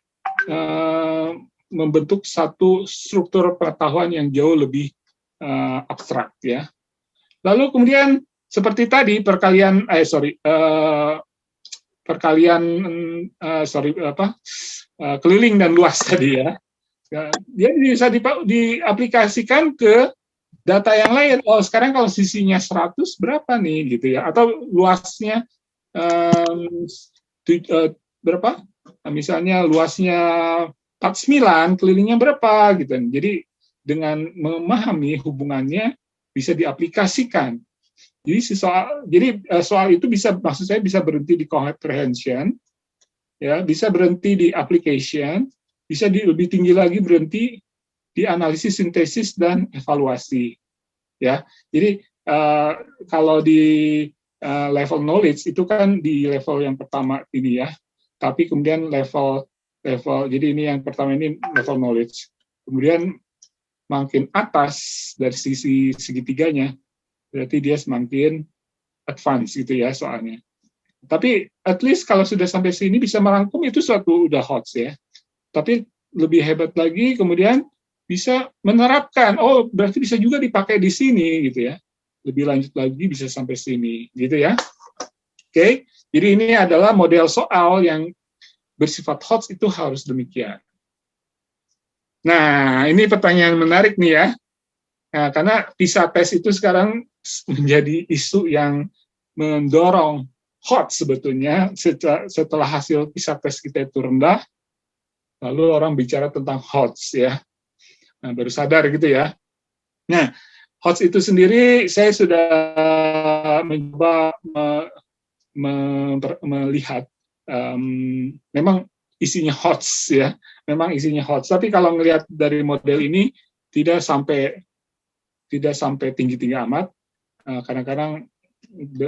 membentuk satu struktur pengetahuan yang jauh lebih abstrak, ya. Lalu kemudian seperti tadi keliling dan luas tadi, ya. Dia bisa diaplikasikan ke data yang lain. Oh, sekarang kalau sisinya 100 berapa nih, gitu ya? Atau luasnya berapa? Misalnya luasnya 49, kelilingnya berapa, gitu. Jadi dengan memahami hubungannya bisa diaplikasikan. Jadi soal itu bisa, maksud saya, bisa berhenti di comprehension, ya, bisa berhenti di application, bisa lebih tinggi lagi berhenti di analisis, sintesis, dan evaluasi, ya. Jadi kalau di level knowledge itu kan di level yang pertama ini, ya. Tapi kemudian level, jadi ini yang pertama ini level knowledge. Kemudian makin atas dari sisi segitiganya, berarti dia semakin advance, gitu ya, soalnya. Tapi at least kalau sudah sampai sini bisa merangkum, itu suatu udah hot, ya. Tapi lebih hebat lagi kemudian bisa menerapkan, oh berarti bisa juga dipakai di sini, gitu ya. Lebih lanjut lagi bisa sampai sini, gitu ya. Oke, jadi ini adalah model soal yang bersifat hot, itu harus demikian. Nah, ini pertanyaan menarik nih, ya. Nah, karena PISA test itu sekarang menjadi isu yang mendorong hot sebetulnya setelah hasil PISA test kita itu rendah, lalu orang bicara tentang HOTS, ya. Nah, baru sadar, gitu ya. Nah, HOTS itu sendiri saya sudah mencoba melihat, memang isinya HOTS, ya. Memang isinya HOTS. Tapi kalau ngelihat dari model ini tidak sampai tinggi-tinggi amat. Kadang-kadang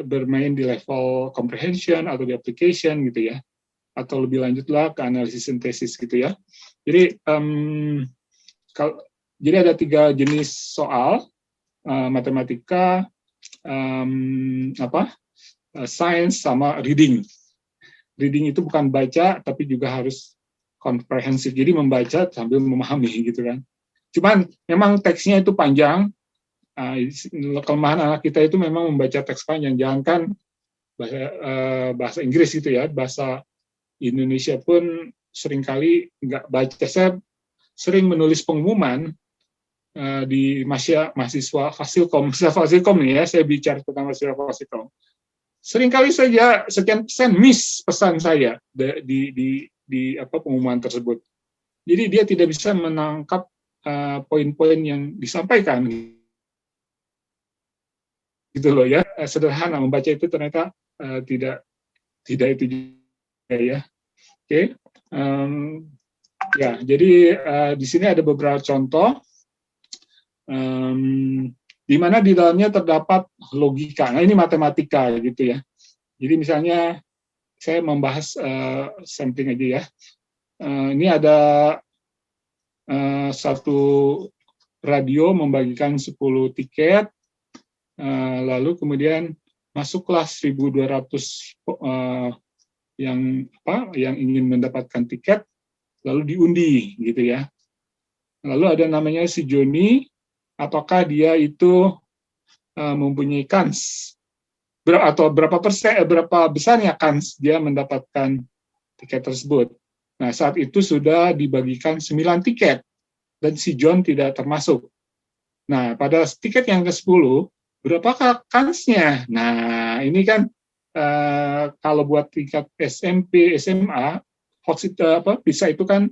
bermain di level comprehension atau di application, gitu ya. Atau lebih lanjutlah ke analisis sintesis, gitu ya. Jadi jadi ada 3 jenis soal, matematika, science, sama reading. Reading itu bukan baca, tapi juga harus komprehensif. Jadi membaca sambil memahami, gitu kan. Cuman memang teksnya itu panjang. Kelemahan anak kita itu memang membaca teks panjang. Jangankan bahasa Inggris, gitu ya, bahasa Indonesia pun seringkali nggak baca. Saya sering menulis pengumuman di mahasiswa Fasilkom nih, ya, saya bicara tentang mahasiswa Fasilkom. Seringkali saja sekian persen miss pesan saya di pengumuman tersebut. Jadi dia tidak bisa menangkap poin-poin yang disampaikan, gitu loh, ya. Sederhana membaca itu ternyata tidak itu juga, ya. Oke. Ya, jadi di sini ada beberapa contoh di mana di dalamnya terdapat logika. Nah, ini matematika, gitu ya. Jadi misalnya saya membahas sampling aja, ya. Ini ada satu radio membagikan 10 tiket, lalu kemudian masuklah 1.200 yang ingin mendapatkan tiket, lalu diundi, gitu ya. Lalu ada namanya si Joni, apakah dia itu mempunyai kans, atau berapa besarnya kans dia mendapatkan tiket tersebut. Nah, saat itu sudah dibagikan 9 tiket, dan si John tidak termasuk. Nah, pada tiket yang ke-10, berapakah kansnya? Nah, ini kan kalau buat tingkat SMP, SMA, bisa itu kan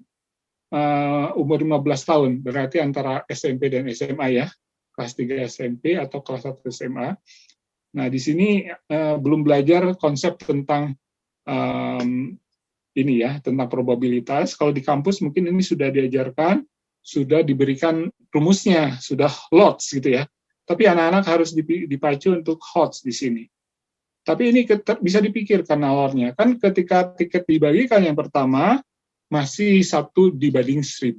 umur 15 tahun, berarti antara SMP dan SMA ya, kelas 3 SMP atau kelas 1 SMA. Nah, di sini belum belajar konsep tentang ini ya, tentang probabilitas. Kalau di kampus mungkin ini sudah diajarkan, sudah diberikan rumusnya, sudah lots gitu ya. Tapi anak-anak harus dipacu untuk HOTS di sini. Tapi ini bisa dipikirkan awalnya. Kan ketika tiket dibagikan yang pertama, masih 1 dibanding 1000.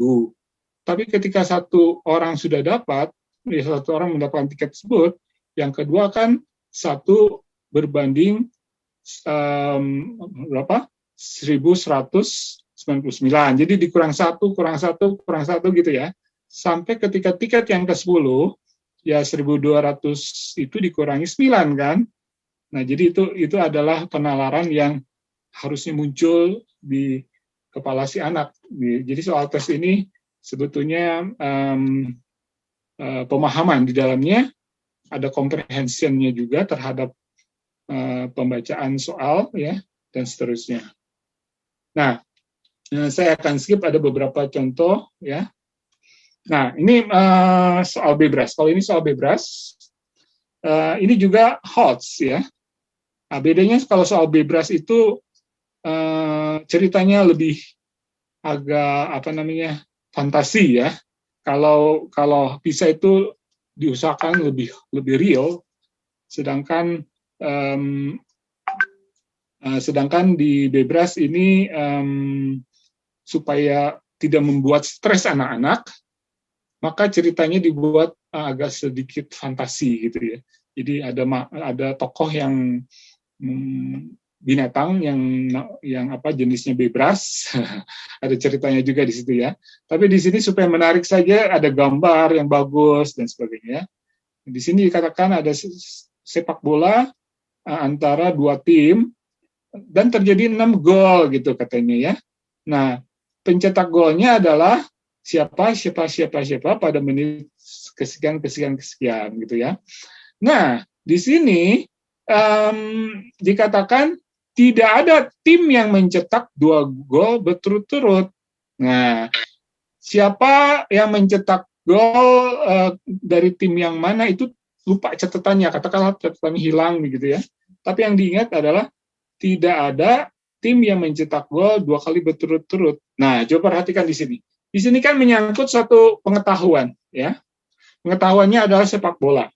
Tapi ketika satu orang sudah dapat, ya satu orang mendapatkan tiket tersebut, yang kedua kan 1 berbanding berapa? 1199. Jadi dikurang 1, kurang 1, kurang 1 gitu ya. Sampai ketika tiket yang ke-10, ya 1200 itu dikurangi 9 kan. Nah, jadi itu adalah penalaran yang harusnya muncul di kepala si anak. Jadi soal tes ini sebetulnya pemahaman di dalamnya, ada comprehension-nya juga terhadap pembacaan soal ya dan seterusnya. Nah, saya akan skip, ada beberapa contoh ya. Nah, ini soal bebras. Kalau ini soal bebras, ini juga HOTS ya. Nah, bedanya kalau soal bebras itu ceritanya lebih agak fantasi ya. Kalau bisa itu diusahakan lebih real, sedangkan di bebras ini supaya tidak membuat stres anak-anak, maka ceritanya dibuat agak sedikit fantasi gitu ya. Jadi ada tokoh yang binatang yang jenisnya bebras, ada ceritanya juga di situ ya. Tapi di sini supaya menarik saja, ada gambar yang bagus dan sebagainya. Di sini dikatakan ada sepak bola antara 2 tim dan terjadi 6 gol gitu katanya ya. Nah, pencetak golnya adalah siapa pada menit kesekian gitu ya. Nah, di sini dikatakan tidak ada tim yang mencetak 2 gol berturut-turut. Nah, siapa yang mencetak gol dari tim yang mana itu lupa catatannya, katakanlah catatannya hilang begitu ya. Tapi yang diingat adalah tidak ada tim yang mencetak gol 2 kali berturut-turut. Nah, coba perhatikan di sini. Di sini kan menyangkut satu pengetahuan ya. Pengetahuannya adalah sepak bola.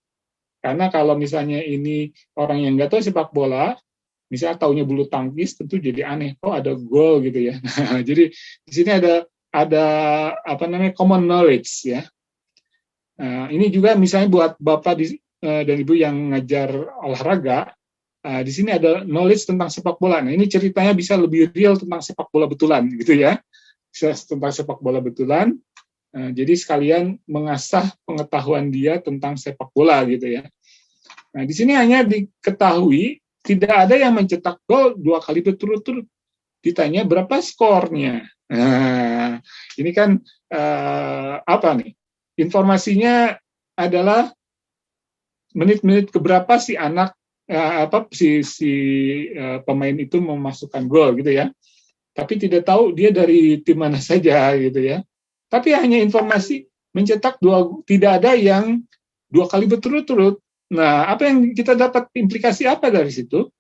Karena kalau misalnya ini orang yang nggak tahu sepak bola, misalnya taunya bulu tangkis, tentu jadi aneh. Oh, ada gol gitu ya. Nah, jadi di sini ada common knowledge ya. Nah, ini juga misalnya buat Bapak dan Ibu yang ngajar olahraga, di sini ada knowledge tentang sepak bola. Nah, ini ceritanya bisa lebih real tentang sepak bola betulan gitu ya. Tentang sepak bola betulan. Jadi sekalian mengasah pengetahuan dia tentang sepak bola gitu ya. Nah, di sini hanya diketahui tidak ada yang mencetak gol 2 kali berturut-turut. Ditanya berapa skornya. Nah, ini kan informasinya adalah menit-menit keberapa si anak pemain itu memasukkan gol gitu ya. Tapi tidak tahu dia dari tim mana saja gitu ya. Tapi hanya informasi mencetak tidak ada yang 2 kali berturut-turut. Nah, apa yang kita dapat implikasi apa dari situ?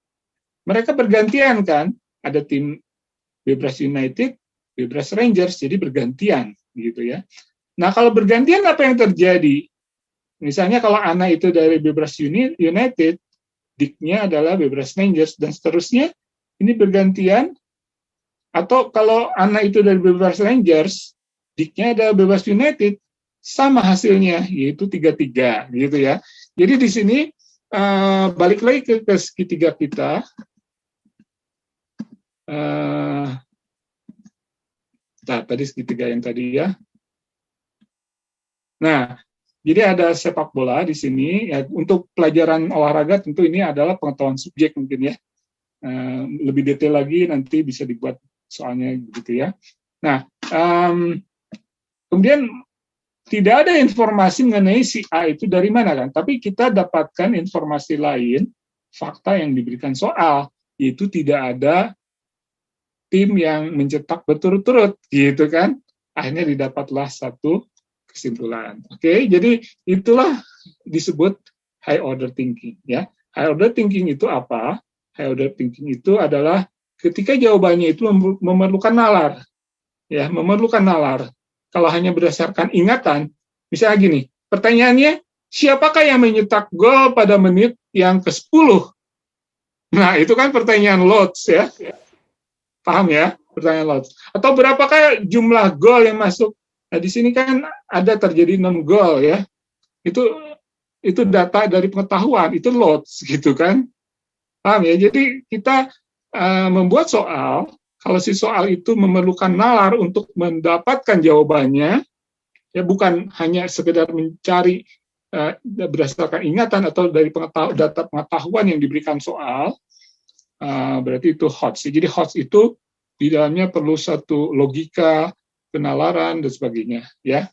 Mereka bergantian kan, ada tim Bebras United, Bebras Rangers, jadi bergantian gitu ya. Nah, kalau bergantian apa yang terjadi? Misalnya kalau anak itu dari Bebras United, Dick-nya adalah Bebras Rangers dan seterusnya, ini bergantian. Atau kalau anak itu dari Bebras Rangers, Dick-nya adalah Bebras United, sama hasilnya, yaitu 3-3 gitu ya. Jadi di sini balik lagi ke segitiga kita. Tadi segitiga yang tadi ya. Nah, jadi ada sepak bola di sini. Ya, untuk pelajaran olahraga tentu ini adalah pengetahuan subjek mungkin ya. Lebih detail lagi nanti bisa dibuat soalnya gitu ya. Nah, kemudian tidak ada informasi mengenai si A itu dari mana kan, tapi kita dapatkan informasi lain, fakta yang diberikan soal, yaitu tidak ada tim yang mencetak berturut-turut, gitu kan. akhirnya didapatlah satu kesimpulan. Oke, jadi itulah disebut high order thinking, ya. High order thinking itu apa? High order thinking itu adalah ketika jawabannya itu memerlukan nalar, ya, memerlukan nalar. Kalau hanya berdasarkan ingatan, misalnya gini, pertanyaannya, siapakah yang menyetak gol pada menit yang ke-10? Nah, itu kan pertanyaan Lodz, ya. Paham ya, pertanyaan Lodz. Atau berapakah jumlah gol yang masuk? Nah, di sini kan ada terjadi 6 gol, ya. Itu data dari pengetahuan, itu Lodz, gitu kan. Paham ya? Jadi kita membuat soal, kalau si soal itu memerlukan nalar untuk mendapatkan jawabannya, ya bukan hanya sekedar mencari berdasarkan ingatan atau dari data pengetahuan yang diberikan soal, berarti itu HOTS. Jadi HOTS itu di dalamnya perlu satu logika, penalaran dan sebagainya, ya.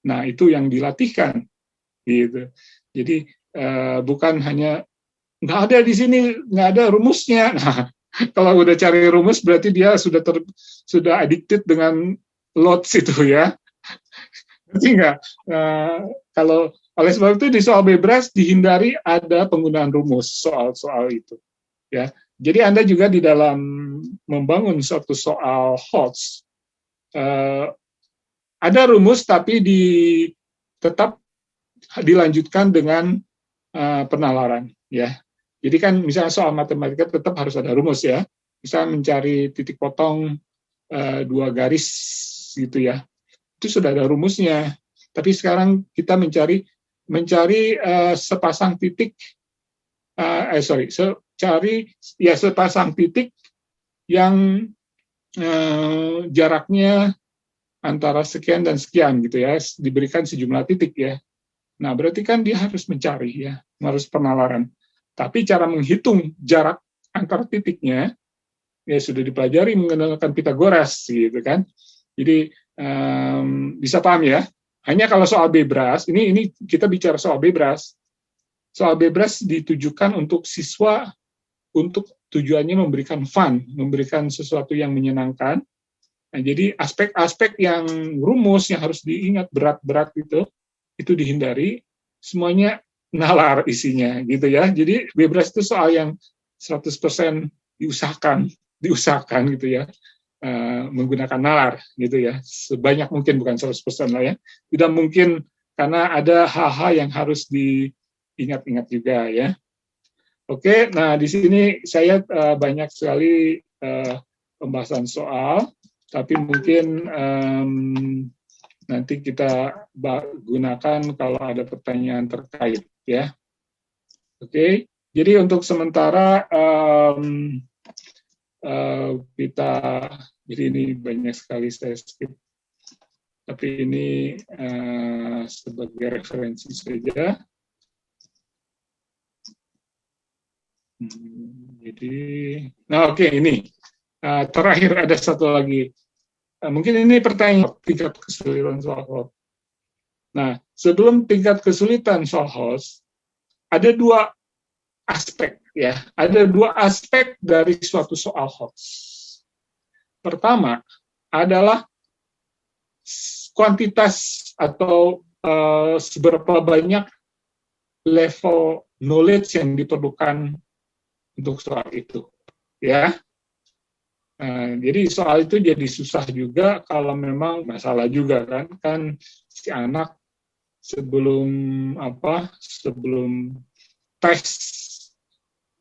Nah, itu yang dilatihkan, gitu. Jadi bukan hanya nggak ada di sini, nggak ada rumusnya. Nah, kalau udah cari rumus berarti dia sudah addicted dengan Lodz itu, ya. Ngerti nggak? Kalau oleh sebab itu di soal bebas dihindari ada penggunaan rumus soal-soal itu, ya. Jadi Anda juga di dalam membangun suatu soal HOTS ada rumus tapi tetap dilanjutkan dengan penalaran, ya. Jadi kan misalnya soal matematika tetap harus ada rumus, ya. Misalnya mencari titik potong 2 garis gitu, ya. Itu sudah ada rumusnya. Tapi sekarang kita mencari sepasang titik sepasang titik yang jaraknya antara sekian dan sekian gitu, ya, diberikan sejumlah titik, ya. Nah, berarti kan dia harus mencari, ya, harus penalaran. Tapi cara menghitung jarak antar titiknya, ya sudah dipelajari menggunakan Pitagoras, gitu kan. Jadi bisa paham, ya. Hanya kalau soal bebas, ini kita bicara soal bebas. Soal bebas ditujukan untuk siswa untuk tujuannya memberikan fun, memberikan sesuatu yang menyenangkan. Nah, jadi aspek-aspek yang rumus yang harus diingat berat-berat itu dihindari, semuanya nalar isinya, gitu, ya. Jadi bebas itu soal yang 100% diusahakan gitu, ya, menggunakan nalar, gitu, ya, sebanyak mungkin, bukan 100% lah, ya. Tidak mungkin karena ada hal-hal yang harus diingat-ingat juga, ya. Oke, nah di sini saya banyak sekali pembahasan soal, tapi mungkin nanti kita gunakan kalau ada pertanyaan terkait, ya. Oke, jadi untuk sementara jadi ini banyak sekali saya skip, tapi ini sebagai referensi saja. Jadi, nah oke, ini terakhir ada satu lagi. Mungkin ini pertanyaan tingkat kesulitan soal HOTS. Nah, sebelum tingkat kesulitan soal HOTS, ada 2 aspek, ya. Ada 2 aspek dari suatu soal HOTS. Pertama adalah kuantitas atau seberapa banyak level knowledge yang diperlukan untuk soal itu, ya. Jadi soal itu jadi susah juga kalau memang masalah juga, kan si anak sebelum tes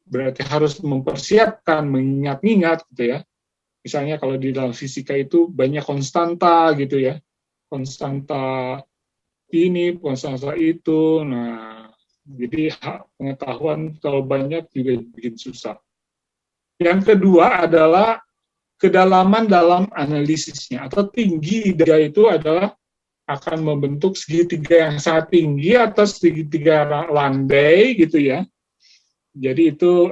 berarti harus mempersiapkan, mengingat-ingat, gitu, ya. Misalnya kalau di dalam fisika itu banyak konstanta, gitu, ya, konstanta ini, konstanta itu. Nah, jadi pengetahuan kalau banyak juga bikin susah. Yang kedua adalah kedalaman dalam analisisnya, atau tinggi dia itu adalah akan membentuk segitiga yang sangat tinggi atau segitiga landai, gitu, ya. Jadi itu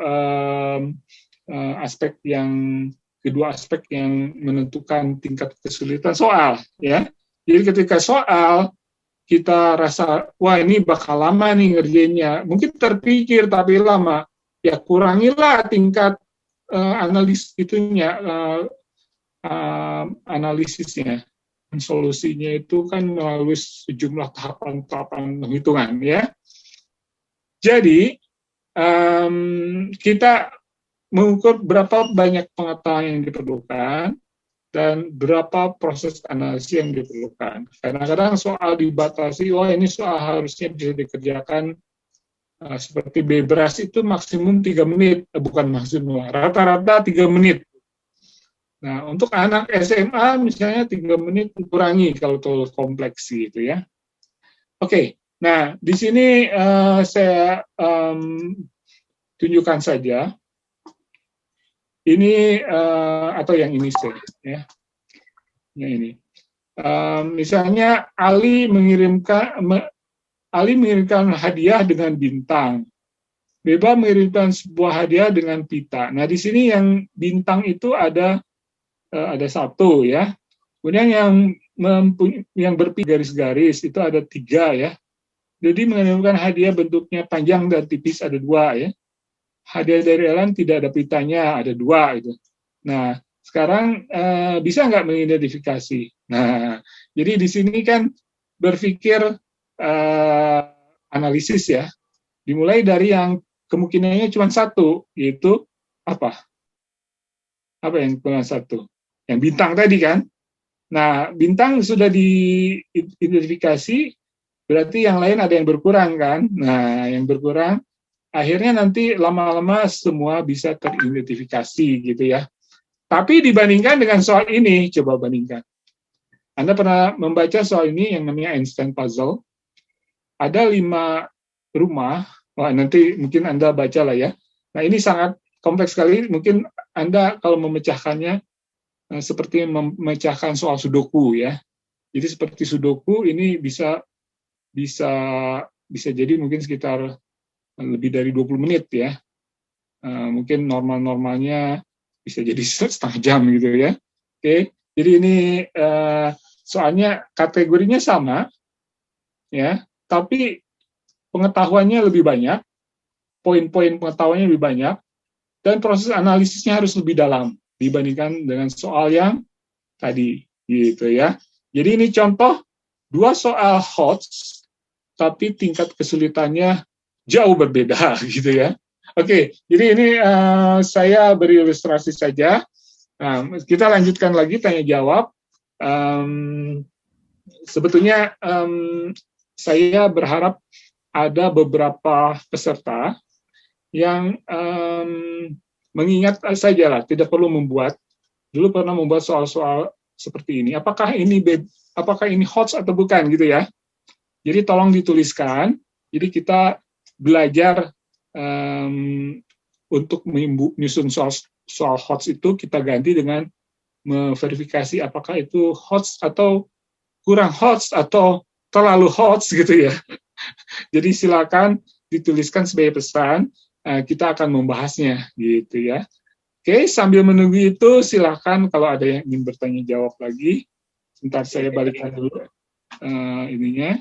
kedua aspek yang menentukan tingkat kesulitan soal, ya. Jadi ketika soal kita rasa, wah ini bakal lama nih ngerjainnya, mungkin terpikir tapi lama, ya kurangilah tingkat analisisnya, solusinya itu kan melalui sejumlah tahapan-tahapan penghitungan ya. Jadi kita mengukur berapa banyak pengetahuan yang diperlukan dan berapa proses analisis yang diperlukan. Kadang-kadang soal dibatasi, ini soal harusnya bisa dikerjakan seperti bebras itu maksimum 3 menit, bukan maksimum, rata-rata 3 menit. Nah, untuk anak SMA misalnya 3 menit dikurangi kalau terlalu kompleks gitu ya. Oke, nah di sini saya tunjukkan saja. Ini atau yang ini saja ya. Yang ini. Misalnya Ali mengirimkan hadiah dengan bintang. Beba mengirimkan sebuah hadiah dengan pita. Nah, di sini yang bintang itu ada satu ya. Kemudian yang garis-garis itu ada 3 ya. Jadi mengirimkan hadiah bentuknya panjang dan tipis ada 2 ya. Hadiah dari Ellen tidak ada pitanya, ada 2 itu. Nah, sekarang bisa nggak mengidentifikasi? Nah, jadi di sini kan berpikir analisis ya. Dimulai dari yang kemungkinannya cuma 1, yaitu apa? Apa yang cuma 1? Yang bintang tadi kan. Nah, bintang sudah diidentifikasi, berarti yang lain ada yang berkurang kan. Nah, yang berkurang, akhirnya nanti lama-lama semua bisa teridentifikasi gitu ya. Tapi dibandingkan dengan soal ini, coba bandingkan. Anda pernah membaca soal ini yang namanya Einstein Puzzle. Ada 5 rumah, nanti mungkin Anda baca lah ya. Nah, ini sangat kompleks sekali, mungkin Anda kalau memecahkannya, seperti memecahkan soal sudoku ya. Jadi seperti sudoku ini bisa jadi mungkin sekitar lebih dari 20 menit ya. Mungkin normalnya bisa jadi setengah jam gitu ya. Oke, jadi ini soalnya kategorinya sama ya, tapi pengetahuannya lebih banyak, poin-poin pengetahuannya lebih banyak, dan proses analisisnya harus lebih dalam dibandingkan dengan soal yang tadi gitu ya. Jadi ini contoh 2 soal HOTS tapi tingkat kesulitannya jauh berbeda gitu ya. Oke, jadi ini saya beri ilustrasi saja. Kita lanjutkan lagi tanya jawab. Sebetulnya saya berharap ada beberapa peserta yang mengingat saja lah, tidak perlu membuat. Dulu pernah membuat soal-soal seperti ini. Apakah ini HOTS atau bukan gitu ya? Jadi tolong dituliskan. Jadi kita belajar untuk menyusun soal HOTS itu kita ganti dengan memverifikasi apakah itu HOTS atau kurang HOTS atau terlalu HOTS gitu ya. Jadi silakan dituliskan sebagai pesan. Kita akan membahasnya gitu ya. Oke, sambil menunggu itu silakan kalau ada yang ingin bertanya jawab lagi. Sebentar saya balikan dulu ininya.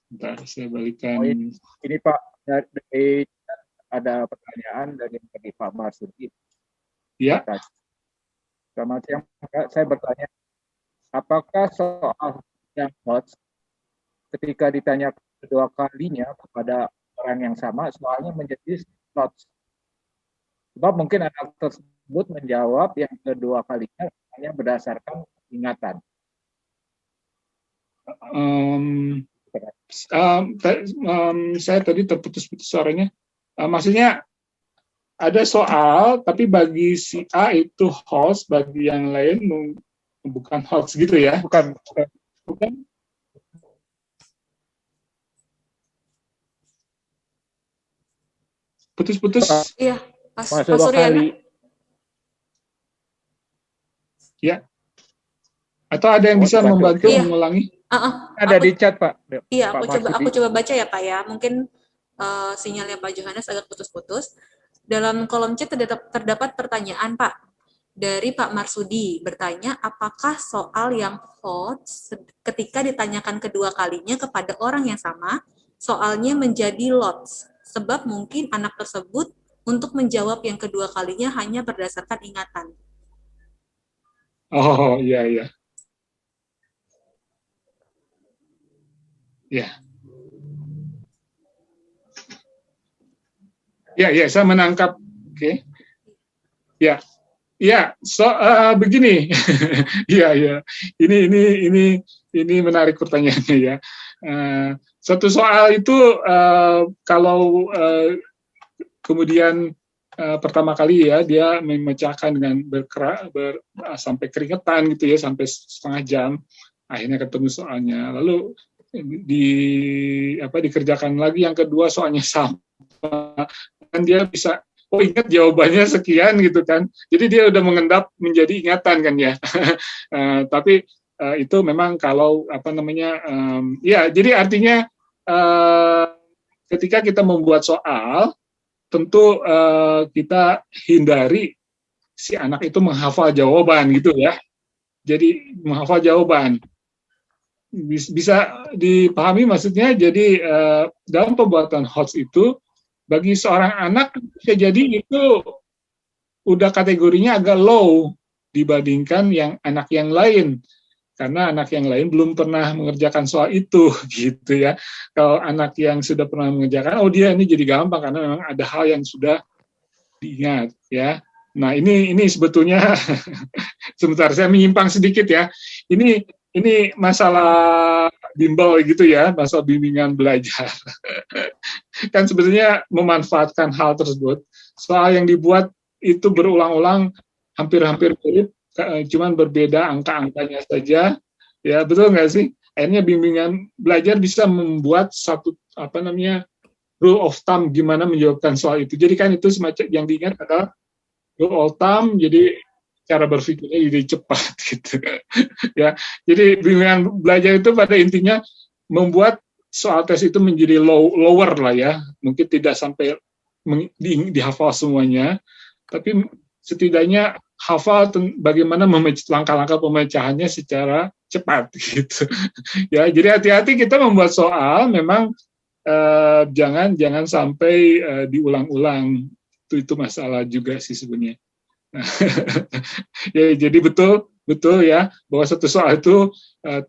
Sebentar saya balikan. Ini Pak, dari ada pertanyaan dari Pak Marsudi. Ya. Selamat siang, saya bertanya, apakah soal yang HOTS ketika ditanya kedua kalinya kepada orang yang sama, soalnya menjadi HOTS? Sebab mungkin anak tersebut menjawab yang kedua kalinya hanya berdasarkan ingatan. Saya tadi terputus-putus suaranya. Maksudnya ada soal, tapi bagi si A itu HOTS, bagi yang lain bukan HOTS gitu ya? Bukan. Putus-putus. Iya, Pak Surya. Ya. Atau ada yang bisa membantu mengulangi? Ada di chat, Pak. Iya, aku coba baca ya, Pak ya. Mungkin sinyalnya Pak Johannes agak putus-putus. Dalam kolom chat terdapat pertanyaan, Pak, dari Pak Marsudi. Bertanya, apakah soal yang HOTS ketika ditanyakan kedua kalinya kepada orang yang sama, soalnya menjadi LOTS? Sebab mungkin anak tersebut untuk menjawab yang kedua kalinya hanya berdasarkan ingatan. Oh, iya. Ya. Ya, saya menangkap. Oke. Ya. Ya, begini. Ya. Ini menarik pertanyaannya ya. Satu soal itu kalau kemudian pertama kali ya dia memecahkan dengan sampai keringetan gitu ya, sampai setengah jam, akhirnya ketemu soalnya. Lalu dikerjakan lagi yang kedua, soalnya sama, kan dia bisa ingat jawabannya sekian gitu kan, jadi dia udah mengendap menjadi ingatan kan ya. Tapi itu memang kalau ya, jadi artinya ketika kita membuat soal, tentu kita hindari si anak itu menghafal jawaban gitu ya. Jadi menghafal jawaban bisa dipahami maksudnya. Jadi dalam pembuatan HOTS itu bagi seorang anak bisa jadi itu udah kategorinya agak low dibandingkan yang anak yang lain, karena anak yang lain belum pernah mengerjakan soal itu gitu ya. Kalau anak yang sudah pernah mengerjakan, dia ini jadi gampang karena memang ada hal yang sudah diingat ya. Nah, ini sebetulnya sebentar saya menyimpang sedikit ya. Ini masalah bimbel gitu ya, masalah bimbingan belajar. Kan sebetulnya memanfaatkan hal tersebut. Soal yang dibuat itu berulang-ulang, hampir-hampir mirip, cuman berbeda angka-angkanya saja. Ya, betul nggak sih? Akhirnya bimbingan belajar bisa membuat satu rule of thumb gimana menjawabkan soal itu. Jadi kan itu semacam yang diingat adalah rule of thumb, jadi cara berpikirnya jadi cepat gitu. Ya, jadi bimbingan belajar itu pada intinya membuat soal tes itu menjadi lower lah ya, mungkin tidak sampai dihafal semuanya, tapi setidaknya hafal bagaimana langkah-langkah pemecahannya secara cepat gitu. Ya, jadi hati-hati kita membuat soal, memang jangan sampai diulang-ulang. Itu masalah juga sih sebenarnya. Ya, jadi betul ya bahwa satu soal itu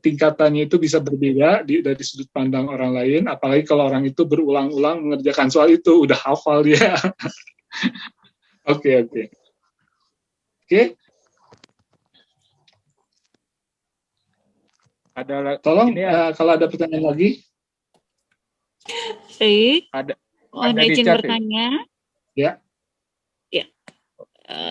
tingkatannya itu bisa berbeda dari sudut pandang orang lain, apalagi kalau orang itu berulang-ulang mengerjakan soal itu, udah hafal dia. Oke. Tolong kalau ada pertanyaan lagi. Baik. Ada izin bertanya. Ya.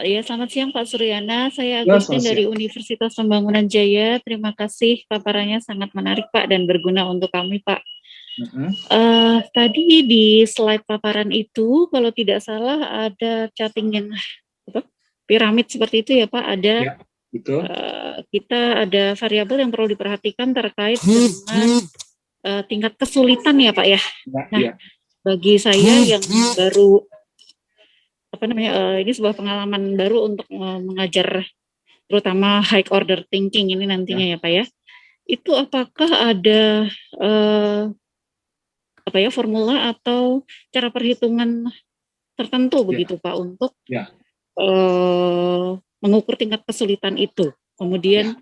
Ya, selamat siang Pak Suryana. Saya Agustin dari Universitas Pembangunan Jaya. Terima kasih paparannya, sangat menarik Pak dan berguna untuk kami Pak. Tadi di slide paparan itu, kalau tidak salah ada chatting yang piramid seperti itu ya Pak. Ada. Ya, betul. Kita ada variabel yang perlu diperhatikan terkait dengan tingkat kesulitan ya Pak ya. Nah, bagi saya yang baru ini sebuah pengalaman baru untuk mengajar terutama high order thinking ini nantinya ya Pak ya. Itu apakah ada formula atau cara perhitungan tertentu begitu Pak untuk mengukur tingkat kesulitan itu. Kemudian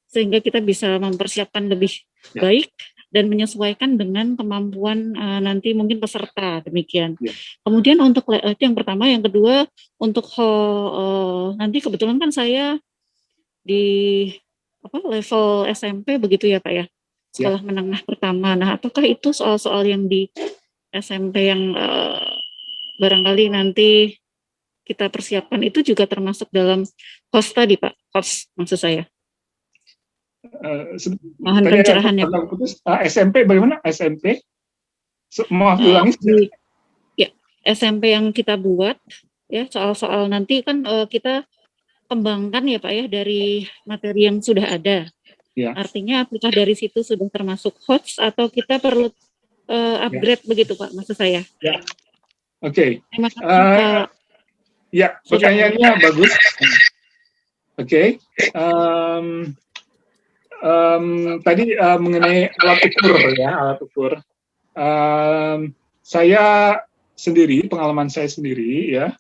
sehingga kita bisa mempersiapkan lebih baik dan menyesuaikan dengan kemampuan nanti mungkin peserta, demikian. Kemudian untuk itu yang pertama, yang kedua untuk nanti kebetulan kan saya di level SMP begitu ya Pak ya, sekolah menengah pertama. Nah, apakah itu soal-soal yang di SMP yang barangkali nanti kita persiapkan itu juga termasuk dalam HOTS tadi Pak, HOTS maksud saya. Mohon pencerahannya. SMP bagaimana? SMP? Mau ulangi? Ya, SMP yang kita buat ya, soal-soal nanti kan kita kembangkan ya Pak ya dari materi yang sudah ada. Ya. Artinya apakah dari situ sudah termasuk HOTS atau kita perlu upgrade begitu Pak maksud saya? Ya. Oke. Terima kasih Pak. Ya, pertanyaannya bagus. Oke. Tadi mengenai alat ukur. Saya sendiri, pengalaman saya sendiri ya.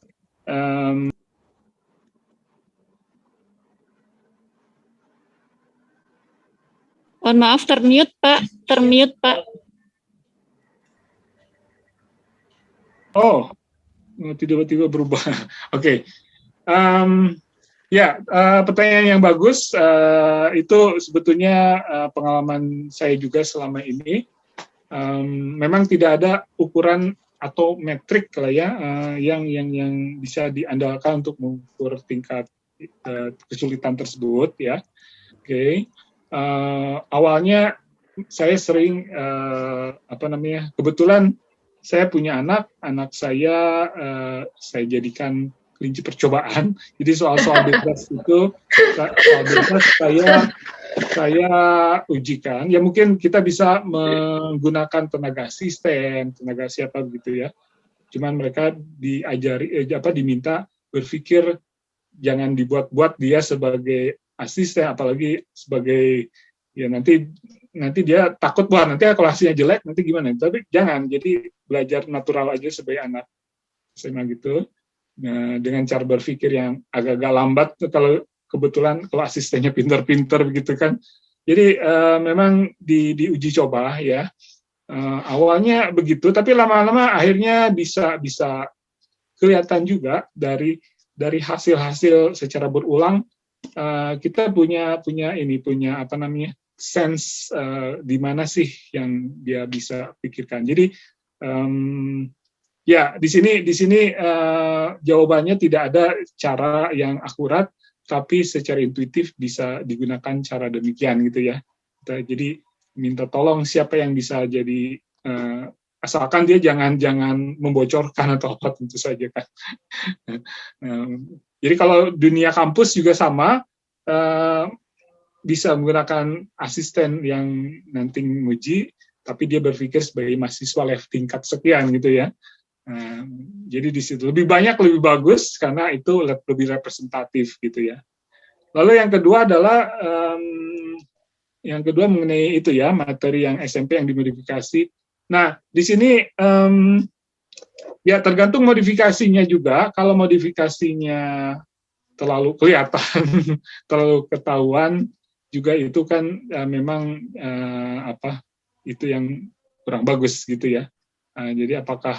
Mohon maaf, termute Pak. Oh, tiba-tiba berubah. Oke. Ya, pertanyaan yang bagus. Itu sebetulnya pengalaman saya juga selama ini. Memang tidak ada ukuran atau metrik lah ya, yang bisa diandalkan untuk mengukur tingkat kesulitan tersebut ya. Oke. Awalnya saya sering kebetulan saya punya anak saya jadikan kelinci percobaan. Jadi soal-soal bebas itu, soal bebas saya ujikan. Ya mungkin kita bisa menggunakan tenaga asisten, tenaga siapa begitu ya. Cuman mereka diminta berpikir, jangan dibuat-buat dia sebagai asisten, apalagi sebagai ya nanti dia takut, wah nanti kalau hasilnya jelek nanti gimana. Tapi jangan, jadi belajar natural aja sebagai anak SMA gitu. Nah, dengan cara berpikir yang agak-agak lambat kalau kebetulan kalau asistennya pintar-pintar begitu kan. Jadi memang diuji coba ya. Awalnya begitu, tapi lama-lama akhirnya bisa kelihatan juga dari hasil-hasil secara berulang. Kita punya sense di mana sih yang dia bisa pikirkan. Jadi ya, di sini jawabannya tidak ada cara yang akurat, tapi secara intuitif bisa digunakan cara demikian gitu ya. Jadi minta tolong siapa yang bisa jadi, asalkan dia jangan membocorkan atau apa, tentu saja kan. Jadi kalau dunia kampus juga sama, bisa menggunakan asisten yang nanti menguji, tapi dia berpikir sebagai mahasiswa level tingkat sekian gitu ya. Jadi di situ lebih banyak lebih bagus karena itu lebih representatif gitu ya. Lalu yang kedua adalah mengenai itu ya, materi yang SMP yang dimodifikasi. Nah di sini ya tergantung modifikasinya juga. Kalau modifikasinya terlalu kelihatan, terlalu ketahuan juga itu kan memang itu yang kurang bagus gitu ya. Jadi apakah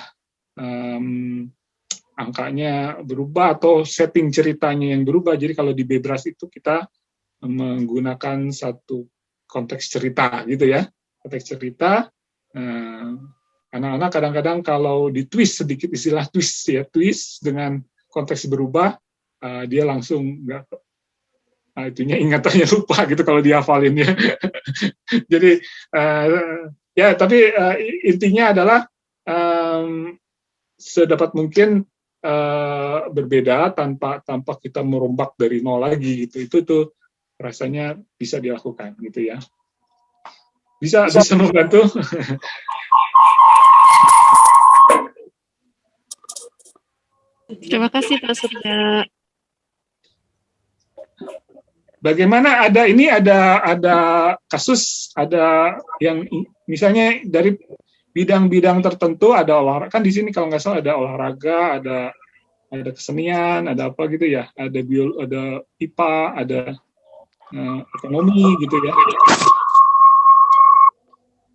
angkanya berubah atau setting ceritanya yang berubah. Jadi kalau di Bebras itu kita menggunakan satu konteks cerita gitu ya. Konteks cerita, anak-anak kadang-kadang kalau di twist sedikit, istilah twist dengan konteks berubah, dia langsung nggak, itunya ingatannya lupa gitu kalau dihafalinnya. Jadi ya tapi intinya adalah sedapat mungkin berbeda tanpa kita merombak dari nol lagi gitu. Itu rasanya bisa dilakukan gitu ya. Bisa membantu. Terima kasih Pak Surya. Bagaimana ada kasus, ada yang misalnya dari bidang-bidang tertentu, ada olahraga, kan di sini kalau nggak salah ada olahraga, ada kesenian, ada apa gitu ya, ada IPA, ada ekonomi gitu ya,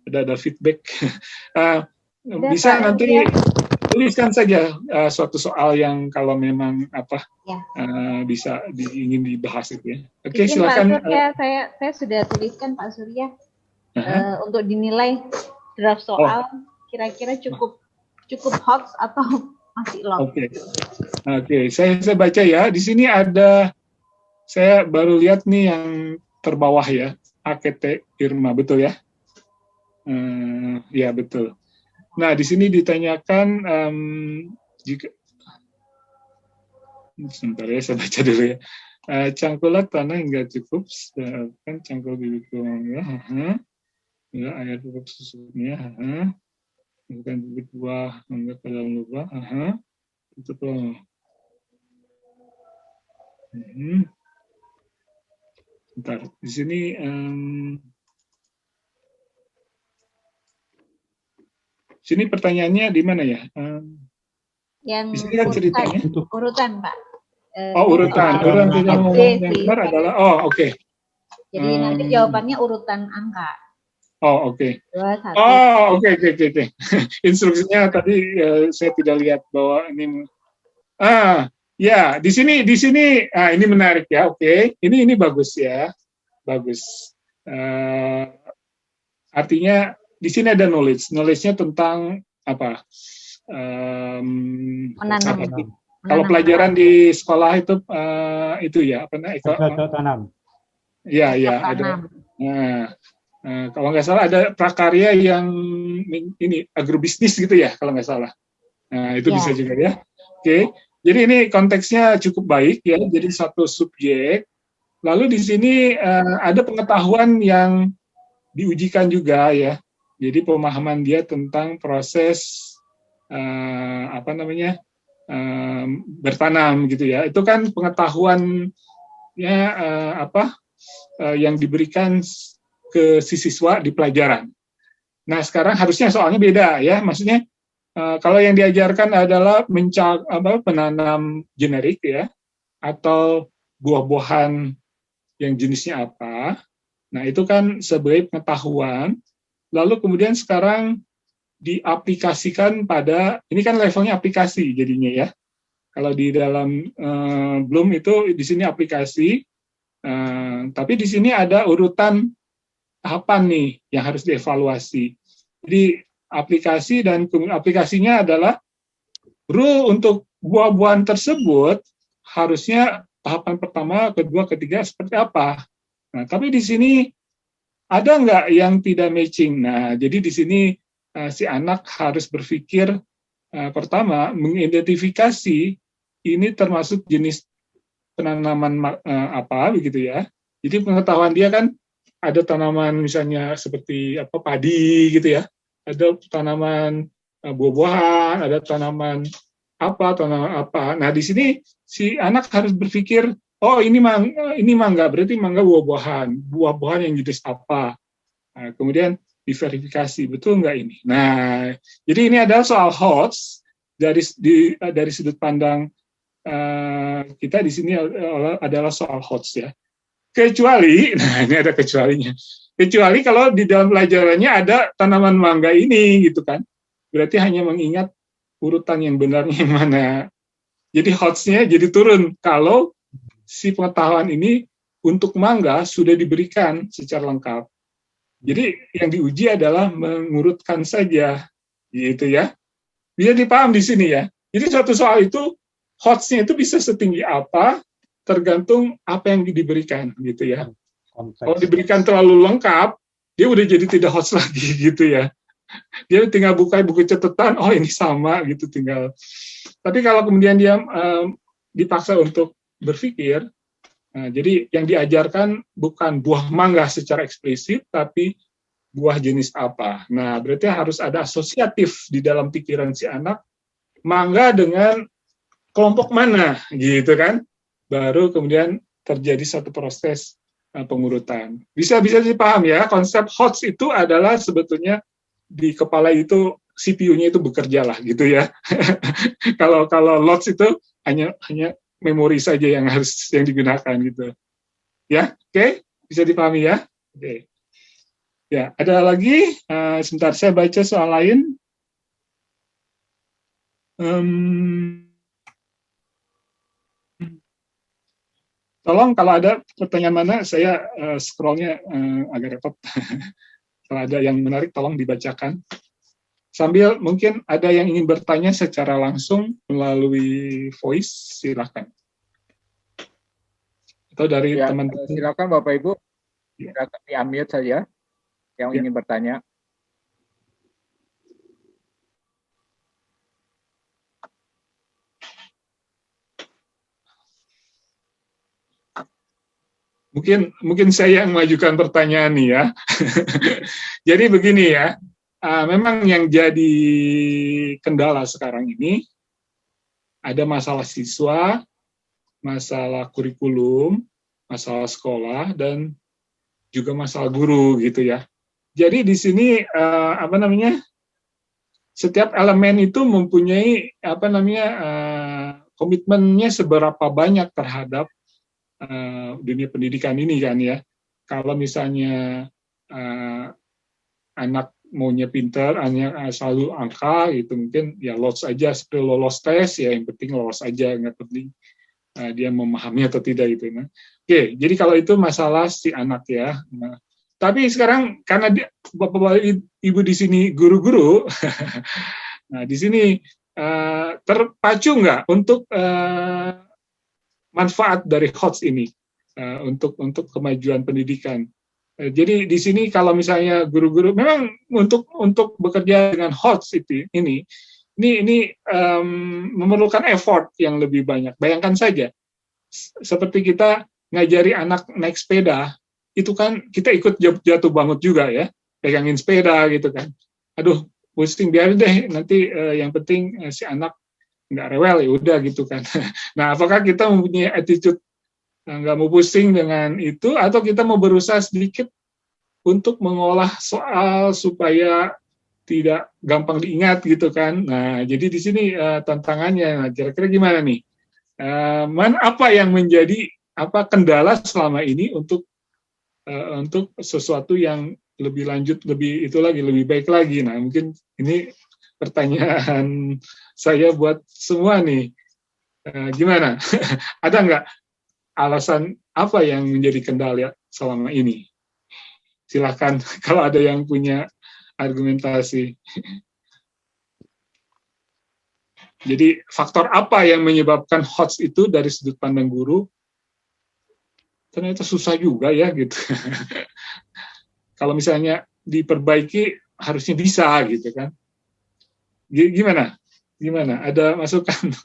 ada feedback. Bisa nanti tuliskan saja suatu soal yang kalau memang bisa ingin dibahas itu ya. Oke, silakan. Pak Surya, saya sudah tuliskan Pak Surya untuk dinilai draft soal kira-kira cukup hoax atau masih low. Oke. Saya baca ya. Di sini ada, saya baru lihat nih yang terbawah ya, AKT Irma, betul ya? Ya betul. Nah di sini ditanyakan jika, sebentar ya, saya baca dulu ya. Cangkulat tanah hingga cukup, kan cangkul bibit ya, air cukup susutnya, bukan bibit buah enggak ke dalam lubang, itu tuh. Bentar, di sini pertanyaannya di mana ya? Yang di sini kan ceritanya urutan Pak. Urutan yang benar adalah oke. Jadi nanti jawabannya urutan angka. Oh, oke. 2, 1. Oh, oke. Instruksinya tadi saya tidak lihat bahwa ini. Ya, di sini, ini menarik ya. Oke, ini bagus ya, bagus. Artinya di sini ada knowledge-nya tentang apa? Kalau pelajaran di sekolah itu ya apa namanya? Tanam. Ya, ada. Kalau nggak salah ada prakarya yang ini agrobisnis gitu ya, kalau nggak salah. Nah, itu bisa juga ya. Oke. Jadi ini konteksnya cukup baik ya. Jadi satu subjek. Lalu di sini ada pengetahuan yang diujikan juga ya. Jadi pemahaman dia tentang proses bertanam gitu ya. Itu kan pengetahuannya yang diberikan ke si siswa di pelajaran. Nah, sekarang harusnya soalnya beda ya. Maksudnya kalau yang diajarkan adalah penanam generik ya, atau buah-buahan yang jenisnya apa. Nah, itu kan sebagai pengetahuan. Lalu kemudian sekarang diaplikasikan pada, ini kan levelnya aplikasi jadinya ya. Kalau di dalam Bloom itu di sini aplikasi, tapi di sini ada urutan tahapan nih yang harus dievaluasi. Jadi aplikasi dan aplikasinya adalah rule untuk buah-buahan tersebut harusnya tahapan pertama, kedua, ketiga seperti apa. Nah, tapi di sini ada nggak yang tidak matching? Nah, jadi di sini si anak harus berpikir pertama mengidentifikasi ini termasuk jenis penanaman apa begitu ya. Jadi pengetahuan dia kan ada tanaman misalnya seperti padi gitu ya. Ada tanaman buah-buahan, ada tanaman apa. Nah, di sini si anak harus berpikir, oh ini mangga, berarti mangga buah-buahan yang jenis apa. Nah, kemudian diverifikasi, betul nggak ini? Nah, jadi ini adalah soal HOTS dari sudut pandang kita di sini adalah soal HOTS ya. Kecuali, nah ini ada kecualinya. Kecuali kalau di dalam pelajarannya ada tanaman mangga ini gitu kan. Berarti hanya mengingat urutan yang benarnya yang mana. Jadi HOTS-nya jadi turun kalau si pengetahuan ini untuk mangga sudah diberikan secara lengkap. Jadi yang diuji adalah mengurutkan saja, gitu ya. Bisa dipaham di sini ya. Jadi suatu soal itu HOTS-nya itu bisa setinggi apa, tergantung apa yang diberikan, gitu ya. Kalau diberikan terlalu lengkap, dia udah jadi tidak HOTS lagi, gitu ya. Dia tinggal buka buku catatan, oh ini sama, gitu tinggal. Tapi kalau kemudian dia dipaksa untuk berpikir, jadi yang diajarkan bukan buah mangga secara eksplisit, tapi buah jenis apa. Nah, berarti harus ada asosiatif di dalam pikiran si anak, mangga dengan kelompok mana, gitu kan. Baru kemudian terjadi satu proses pengurutan. Bisa dipaham ya, konsep HOTS itu adalah sebetulnya di kepala itu CPU-nya itu bekerja lah, gitu ya. Kalau LOTS itu hanya memori saja yang digunakan gitu. Ya, oke? Bisa dipahami ya? Oke. Ya, ada lagi? Sebentar, saya baca soal lain. Tolong kalau ada pertanyaan mana, saya scrollnya agak repot. Kalau ada yang menarik, tolong dibacakan. Sambil mungkin ada yang ingin bertanya secara langsung melalui voice, silakan. Atau dari teman-teman. Silakan Bapak Ibu, silakan di-unmute saja yang ingin bertanya. Mungkin saya yang mengajukan pertanyaan nih ya. Jadi begini ya, memang yang jadi kendala sekarang ini ada masalah siswa, masalah kurikulum, masalah sekolah, dan juga masalah guru gitu ya. Jadi di sini setiap elemen itu mempunyai komitmennya seberapa banyak terhadap dunia pendidikan ini kan ya. Kalau misalnya anak maunya pintar, anak selalu angka gitu, mungkin ya lolos aja, seperti lolos tes ya, yang penting lolos aja, nggak penting dia memahami atau tidak gitu. Nah, oke, jadi kalau itu masalah si anak ya. Nah, tapi sekarang karena bapak ibu di sini guru-guru, nah di sini terpacu nggak untuk manfaat dari HOTS ini untuk kemajuan pendidikan? Jadi di sini kalau misalnya guru-guru memang untuk bekerja dengan HOTS ini memerlukan effort yang lebih banyak. Bayangkan saja, seperti kita ngajari anak naik sepeda, itu kan kita ikut jatuh bangun juga ya, pegangin sepeda gitu kan. Aduh, pusing, biar deh nanti yang penting si anak nggak rewel ya udah gitu kan. Nah, apakah kita mempunyai attitude nggak mau pusing dengan itu, atau kita mau berusaha sedikit untuk mengolah soal supaya tidak gampang diingat gitu kan. Nah, jadi di sini tantangannya. Nah, kira-kira gimana nih? Apa yang menjadi kendala selama ini untuk sesuatu yang lebih lanjut, lebih baik lagi. Nah, mungkin ini pertanyaan saya buat semua nih. Gimana? Ada nggak alasan apa yang menjadi kendala selama ini? Silakan kalau ada yang punya argumentasi. Jadi faktor apa yang menyebabkan HOTS itu dari sudut pandang guru? Ternyata susah juga ya gitu. Kalau misalnya diperbaiki harusnya bisa gitu kan. Gimana? Ada masukan?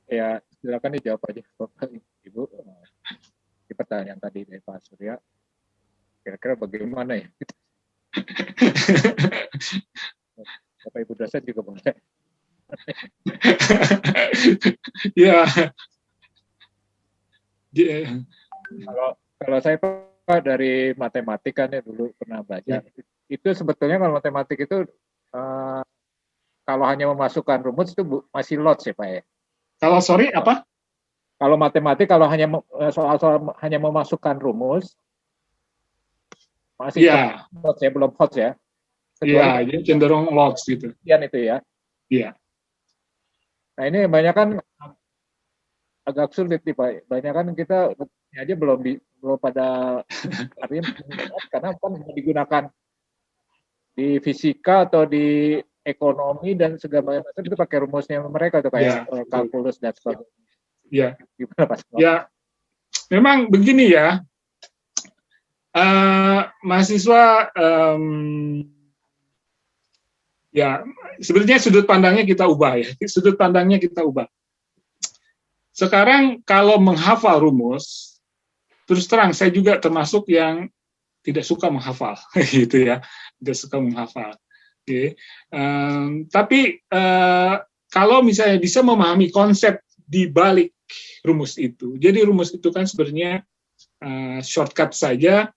Ya, silakan dijawab aja Bapak Ibu. Di pertanyaan tadi dari Pak Surya, kira-kira bagaimana ya? Bapak Ibu dosen juga boleh. Ya. Kalau saya Pak dari matematik kan ya dulu pernah belajar. Itu sebetulnya kalau matematik itu kalau hanya memasukkan rumus itu masih lots ya Pak ya. Kalau sorry apa? Kalau matematik kalau hanya soal hanya memasukkan rumus masih lots ya, belum HOTS ya. Iya, jadi cenderung lots gitu. Itu ya. Iya. Nah ini banyak kan agak sulit nih Pak. Banyak kan kita aja belum pada artinya karena kan digunakan di fisika atau di ekonomi dan segala macam itu pakai rumusnya mereka tuh kayak kalkulus dan sebagainya. Iya. Gimana Pak? Ya, memang begini ya. Mahasiswa ya sebenarnya sudut pandangnya kita ubah ya. Sudut pandangnya kita ubah. Sekarang kalau menghafal rumus, terus terang saya juga termasuk yang tidak suka menghafal, gitu ya, tidak suka menghafal. Okay. Tapi kalau misalnya bisa memahami konsep di balik rumus itu, jadi rumus itu kan sebenarnya shortcut saja,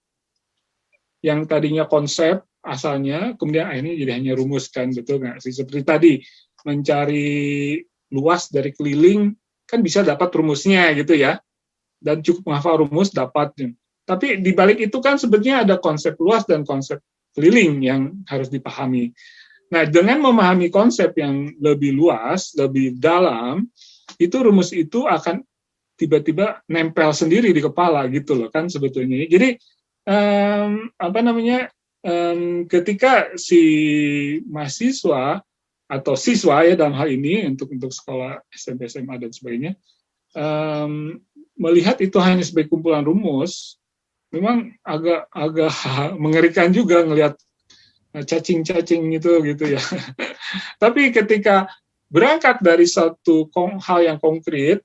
yang tadinya konsep asalnya, kemudian akhirnya jadi hanya rumus kan, betul nggak sih? Seperti tadi mencari luas dari keliling kan bisa dapat rumusnya gitu ya, dan cukup menghafal rumus dapat. Tapi di balik itu kan sebenarnya ada konsep luas dan konsep keliling yang harus dipahami. Nah, dengan memahami konsep yang lebih luas, lebih dalam, itu rumus itu akan tiba-tiba nempel sendiri di kepala gitu loh kan sebetulnya. Jadi ketika si mahasiswa atau siswa ya dalam hal ini untuk sekolah SMP, SMA dan sebagainya melihat itu hanya sebagai kumpulan rumus, memang agak mengerikan juga ngelihat cacing-cacing gitu ya. Tapi ketika berangkat dari satu hal yang konkret,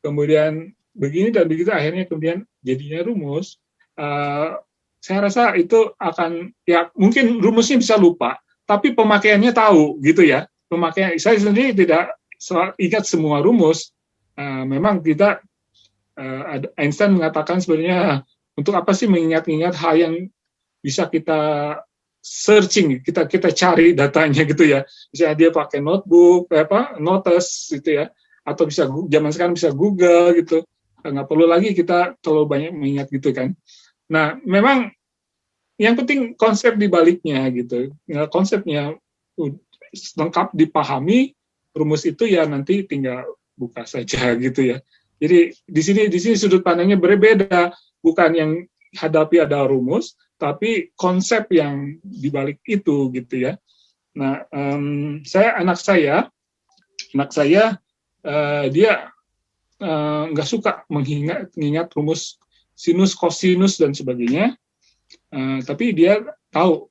kemudian begini dan begitu, akhirnya kemudian jadinya rumus, saya rasa itu akan, ya mungkin rumusnya bisa lupa, tapi pemakaiannya tahu gitu ya. Pemakaian, saya sendiri tidak ingat semua rumus. Memang tidak, Einstein mengatakan sebenarnya untuk apa sih mengingat-ingat hal yang bisa kita searching, kita cari datanya gitu ya. Misalnya dia pakai notebook, notes gitu ya, atau bisa zaman sekarang bisa Google gitu, nggak perlu lagi kita terlalu banyak mengingat gitu kan. Nah, memang yang penting konsep di baliknya gitu, konsepnya lengkap dipahami, rumus itu ya nanti tinggal buka saja gitu ya. Jadi di sini sudut pandangnya berbeda, bukan yang hadapi ada rumus, tapi konsep yang dibalik itu gitu ya. Nah, anak saya dia nggak suka mengingat rumus sinus, kosinus dan sebagainya, tapi dia tahu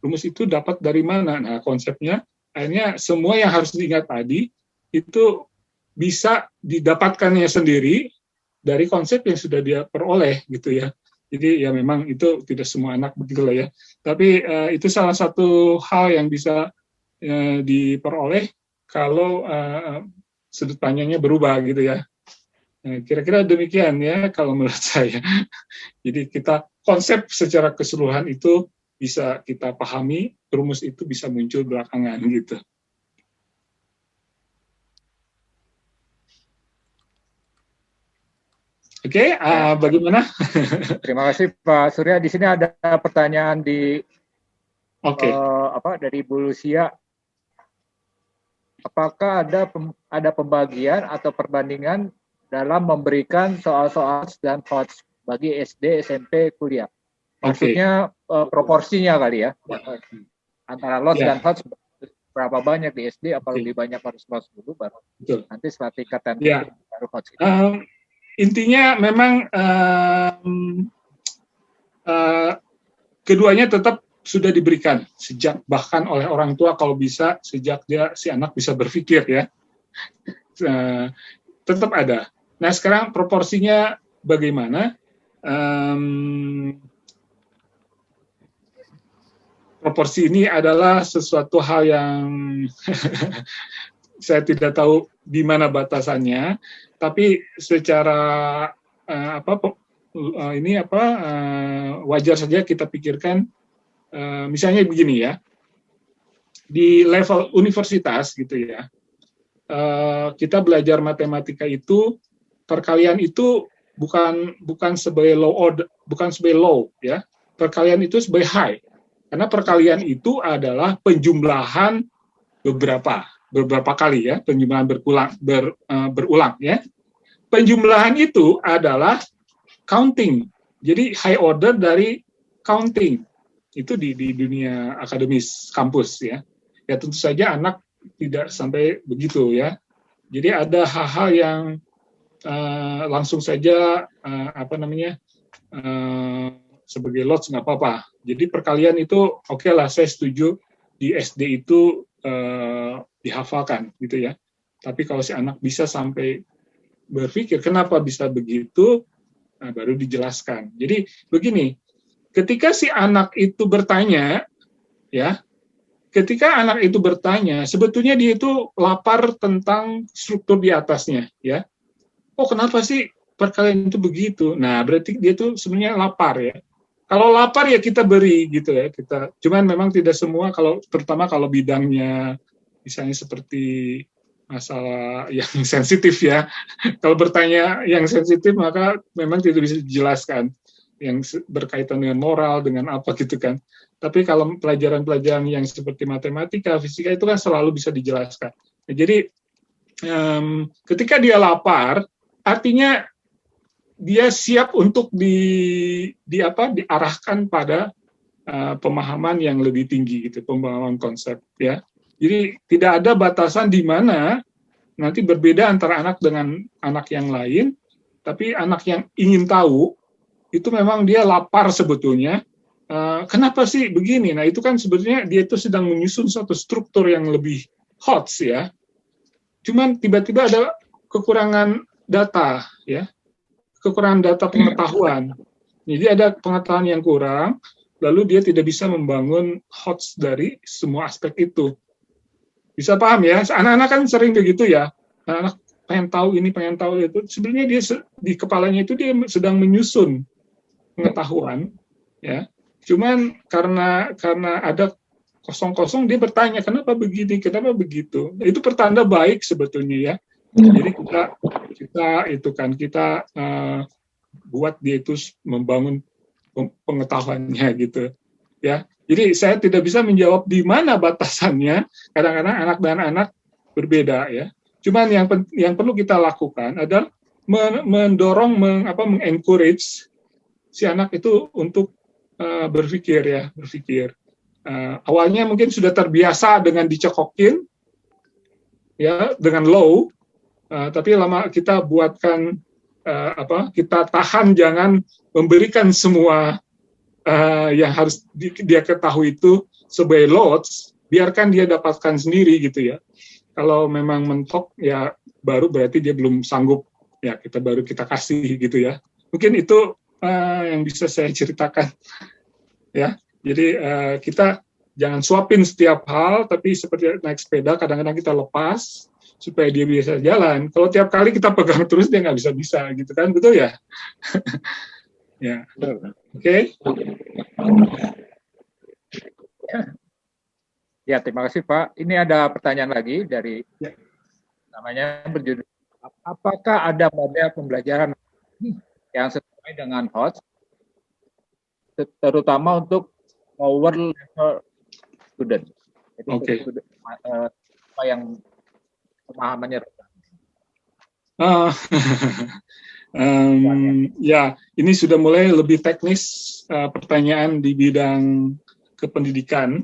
rumus itu dapat dari mana. Nah, konsepnya akhirnya semua yang harus diingat tadi itu bisa didapatkannya sendiri dari konsep yang sudah dia peroleh gitu ya. Jadi ya memang itu tidak semua anak begitu lah ya. Tapi itu salah satu hal yang bisa diperoleh kalau sudut pandangnya berubah gitu ya. Kira-kira demikian ya kalau menurut saya. Jadi kita konsep secara keseluruhan itu bisa kita pahami, rumus itu bisa muncul belakangan gitu. Oke, bagaimana? Terima kasih Pak Surya. Di sini ada pertanyaan dari Ibu Lucia. Apakah ada pembagian atau perbandingan dalam memberikan soal-soal dan HOTS bagi SD, SMP, kuliah? Maksudnya proporsinya kali ya, antara LOTS dan HOTS berapa banyak di SD, apa lebih banyak harus LOTS dulu baru nanti setelah tingkatan baru HOTS. Intinya memang keduanya tetap sudah diberikan sejak bahkan oleh orang tua kalau bisa sejak si anak bisa berpikir ya, tetap ada. Nah sekarang proporsinya bagaimana? Proporsi ini adalah sesuatu hal yang saya tidak tahu di mana batasannya, tapi secara wajar saja kita pikirkan, misalnya begini ya, di level universitas gitu ya, kita belajar matematika itu perkalian itu bukan sebagai low ya, perkalian itu sebagai high, karena perkalian itu adalah penjumlahan beberapa kali ya, penjumlahan berulang ya. Penjumlahan itu adalah counting. Jadi high order dari counting. Itu di dunia akademis kampus ya. Ya tentu saja anak tidak sampai begitu ya. Jadi ada hal-hal yang langsung saja sebagai lots nggak apa-apa. Jadi perkalian itu oke lah, saya setuju di SD itu dihafalkan gitu ya. Tapi kalau si anak bisa sampai berpikir kenapa bisa begitu, baru dijelaskan. Jadi begini, ketika si anak itu bertanya, ya, sebetulnya dia itu lapar tentang struktur di atasnya, ya. Oh kenapa sih perkalian itu begitu? Nah berarti dia itu sebenarnya lapar ya. Kalau lapar ya kita beri gitu ya, cuman memang tidak semua, terutama kalau bidangnya misalnya seperti masalah yang sensitif ya. Kalau bertanya yang sensitif maka memang tidak bisa dijelaskan yang berkaitan dengan moral, dengan apa gitu kan. Tapi kalau pelajaran-pelajaran yang seperti matematika, fisika itu kan selalu bisa dijelaskan. Nah, jadi ketika dia lapar, artinya dia siap untuk diarahkan pada pemahaman yang lebih tinggi gitu, pemahaman konsep ya. Jadi tidak ada batasan di mana nanti berbeda antara anak dengan anak yang lain, tapi anak yang ingin tahu itu memang dia lapar sebetulnya. Kenapa sih begini? Nah itu kan sebetulnya dia itu sedang menyusun satu struktur yang lebih hot ya. Cuman tiba-tiba ada kekurangan data ya. Kekurangan data pengetahuan. Jadi ada pengetahuan yang kurang, lalu dia tidak bisa membangun HOTS dari semua aspek itu. Bisa paham ya? Anak-anak kan sering begitu ya. Anak-anak pengen tahu ini, pengen tahu itu. Sebenarnya dia di kepalanya itu dia sedang menyusun pengetahuan, ya. Cuman karena ada kosong-kosong dia bertanya kenapa begini, kenapa begitu. Itu pertanda baik sebetulnya ya. Jadi kita buat dia itu membangun pengetahuannya gitu ya. Jadi saya tidak bisa menjawab di mana batasannya. Kadang-kadang anak dan anak berbeda ya. Cuman yang perlu kita lakukan adalah mendorong, mengencourage si anak itu untuk berpikir. Awalnya mungkin sudah terbiasa dengan dicekokin, ya, dengan low, tapi lama kita buatkan kita tahan, jangan memberikan semua yang harus dia ketahui itu sebagai loads, biarkan dia dapatkan sendiri gitu ya. Kalau memang mentok ya baru berarti dia belum sanggup, ya baru kita kasih gitu ya. Mungkin itu yang bisa saya ceritakan ya. Jadi kita jangan suapin setiap hal, tapi seperti naik sepeda kadang-kadang kita lepas supaya dia bisa jalan. Kalau tiap kali kita pegang terus dia nggak bisa gitu kan, betul ya? Ya, oke. Ya, terima kasih Pak. Ini ada pertanyaan lagi dari namanya berjudul, apakah ada model pembelajaran yang sesuai dengan HOTS, terutama untuk lower level student? Oke. Apa yang pemahamannya rendah? Ya, ini sudah mulai lebih teknis pertanyaan di bidang kependidikan.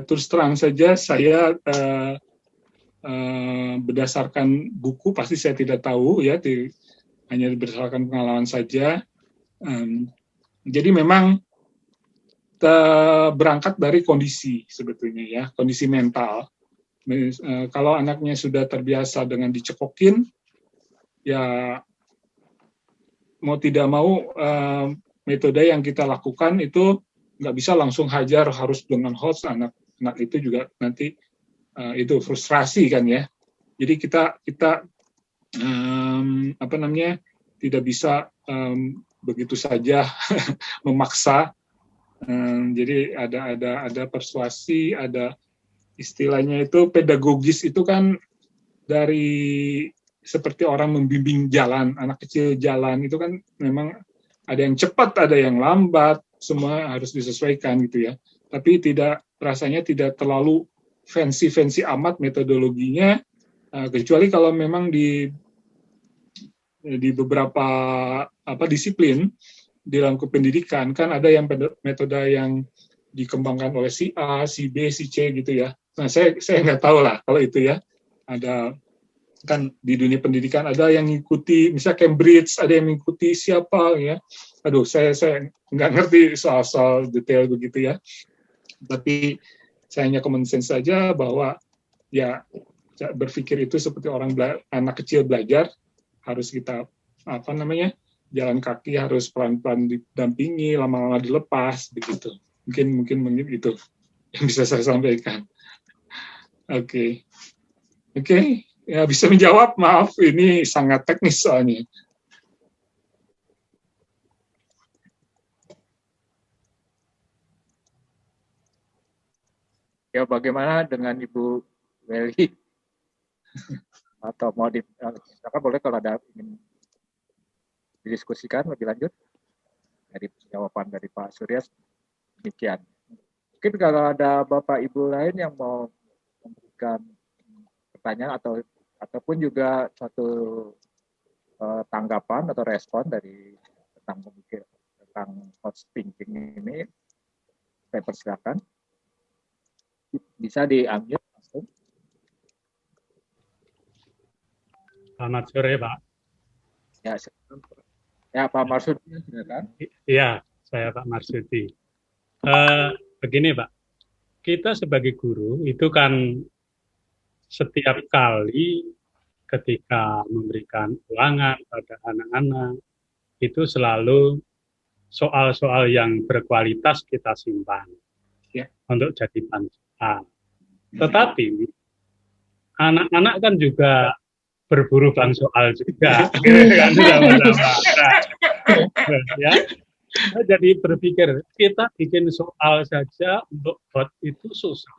Terus terang saja saya berdasarkan buku pasti saya tidak tahu ya, hanya berdasarkan pengalaman saja. Jadi memang berangkat dari kondisi sebetulnya ya, kondisi mental. Kalau anaknya sudah terbiasa dengan dicekokin, ya mau tidak mau metode yang kita lakukan itu nggak bisa langsung hajar harus dengan HOTS. Anak itu juga nanti itu frustrasi kan ya. Jadi kita tidak bisa begitu saja memaksa. Jadi ada persuasi, ada istilahnya itu pedagogis, itu kan dari seperti orang membimbing jalan, anak kecil jalan itu kan memang ada yang cepat, ada yang lambat, semua harus disesuaikan gitu ya. Tapi rasanya tidak terlalu fancy amat metodologinya, kecuali kalau memang di beberapa disiplin di dalam kependidikan kan ada yang metode yang dikembangkan oleh si A, si B, si C gitu ya. Nah saya nggak tahu lah kalau itu ya. Ada kan di dunia pendidikan ada yang mengikuti misalnya Cambridge, ada yang mengikuti siapa ya. Aduh, saya nggak ngerti soal detail begitu ya. Tapi saya hanya common sense saja bahwa ya berpikir itu seperti anak kecil belajar, harus kita jalan kaki harus pelan-pelan didampingi, lama-lama dilepas begitu. Mungkin itu yang bisa saya sampaikan. Oke. Ya, bisa menjawab, maaf, ini sangat teknis soalnya. Ya, bagaimana dengan Ibu Welly? Atau mau boleh kalau ada ingin didiskusikan lebih lanjut dari jawaban dari Pak Surya, demikian. Mungkin kalau ada Bapak Ibu lain yang mau memberikan pertanyaan ataupun juga satu tanggapan atau respon dari tentang HOTS thinking ini, saya persilakan. Bisa di-unmute langsung. Selamat sore, Pak. Ya, Pak Marsudi, silakan. Iya, saya Pak Marsudi. Begini, Pak. Kita sebagai guru itu kan setiap kali ketika memberikan ulangan pada anak-anak, itu selalu soal-soal yang berkualitas kita simpan untuk jadi panduan. Tetapi anak-anak kan juga berburu bang soal juga, kan sama-sama. Ya, jadi berpikir kita bikin soal saja untuk HOTS itu susah.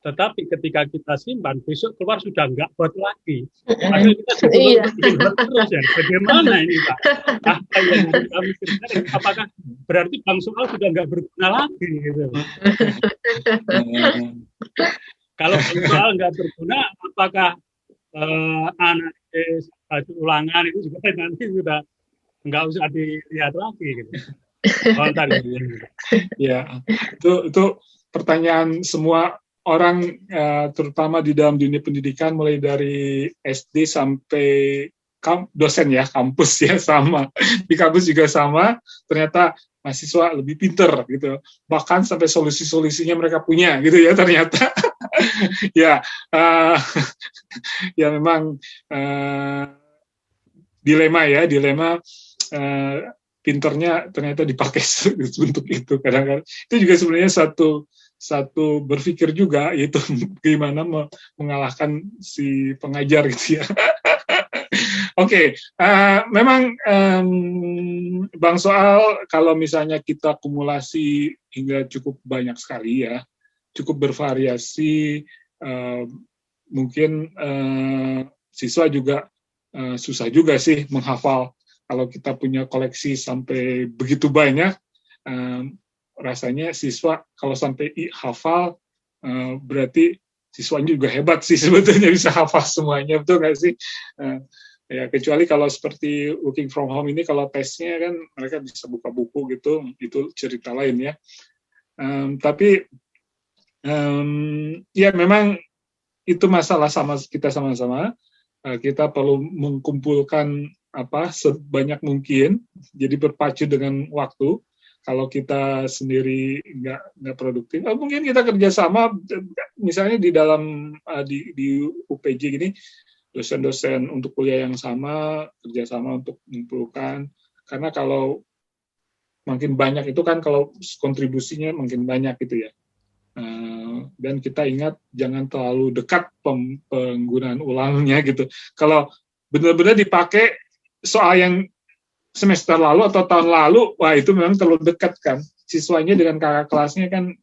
Tetapi ketika kita simpan, besok keluar sudah nggak hot lagi. Padahal kita dituntut bikin hot terus ya. Bagaimana ini Pak? Apa yang kami pikirkan? Apakah berarti bank soal sudah nggak berguna lagi? Gitu. Kalau bank soal nggak berguna, apakah analisis ulangan itu juga nanti sudah nggak usah dilihat lagi? Gitu. Ya, itu pertanyaan semua orang, terutama di dalam dunia pendidikan, mulai dari SD sampai dosen ya, kampus ya sama, di kampus juga sama. Ternyata mahasiswa lebih pinter gitu, bahkan sampai solusi-solusinya mereka punya gitu ya ternyata. Ya, ya memang dilema. Pinternya ternyata dipakai untuk itu. Kadang-kadang itu juga sebenarnya satu berpikir juga, yaitu gimana mengalahkan si pengajar gitu ya. Oke, memang Bang Soal, kalau misalnya kita akumulasi hingga cukup banyak sekali ya, cukup bervariasi, mungkin siswa juga susah juga sih menghafal. Kalau kita punya koleksi sampai begitu banyak, rasanya siswa kalau sampai hafal, berarti siswanya juga hebat sih sebetulnya, bisa hafal semuanya, betul nggak sih? Ya, kecuali kalau seperti working from home ini, kalau tesnya kan mereka bisa buka buku gitu, itu cerita lain ya. Tapi ya memang itu masalah kita sama-sama. Kita perlu mengumpulkan sebanyak mungkin, jadi berpacu dengan waktu. Kalau kita sendiri nggak produktif, mungkin kita kerjasama, misalnya di dalam di UPJ gini, dosen-dosen untuk kuliah yang sama, kerjasama untuk mengumpulkan. Karena kalau makin banyak itu kan, kalau kontribusinya makin banyak gitu ya. Dan kita ingat jangan terlalu dekat penggunaan ulangnya gitu. Kalau benar-benar dipakai soal yang semester lalu atau tahun lalu, wah itu memang terlalu dekat kan. Siswanya dengan kakak kelasnya kan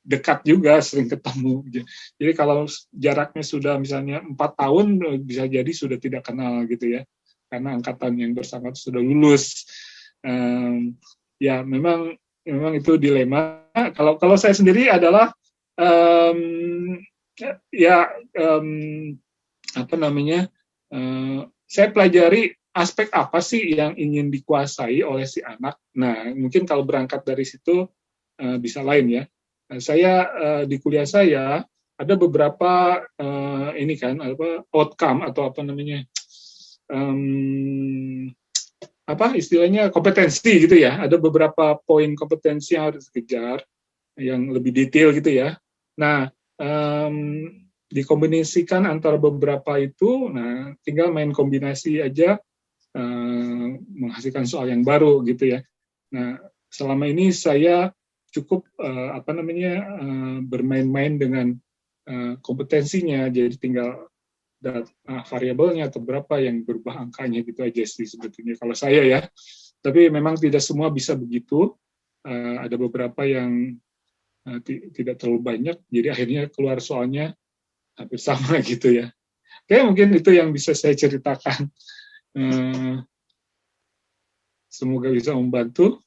dekat juga, sering ketemu. Jadi kalau jaraknya sudah misalnya 4 tahun, bisa jadi sudah tidak kenal gitu ya. Karena angkatan yang bersangkutan sudah lulus. Ya memang itu dilema. Kalau saya sendiri adalah saya pelajari aspek apa sih yang ingin dikuasai oleh si anak. Nah, mungkin kalau berangkat dari situ bisa lain ya. Saya di kuliah saya ada beberapa outcome atau istilahnya kompetensi gitu ya. Ada beberapa poin kompetensi yang harus dikejar, yang lebih detail gitu ya. Nah, dikombinasikan antara beberapa itu, nah tinggal main kombinasi aja, menghasilkan soal yang baru gitu ya. Nah, selama ini saya cukup bermain-main dengan kompetensinya, jadi tinggal variabelnya atau berapa yang berubah angkanya gitu aja sih sebetulnya kalau saya ya. Tapi memang tidak semua bisa begitu. Ada beberapa yang tidak terlalu banyak, jadi akhirnya keluar soalnya hampir sama gitu ya. Oke, mungkin itu yang bisa saya ceritakan. Semoga bisa membantu.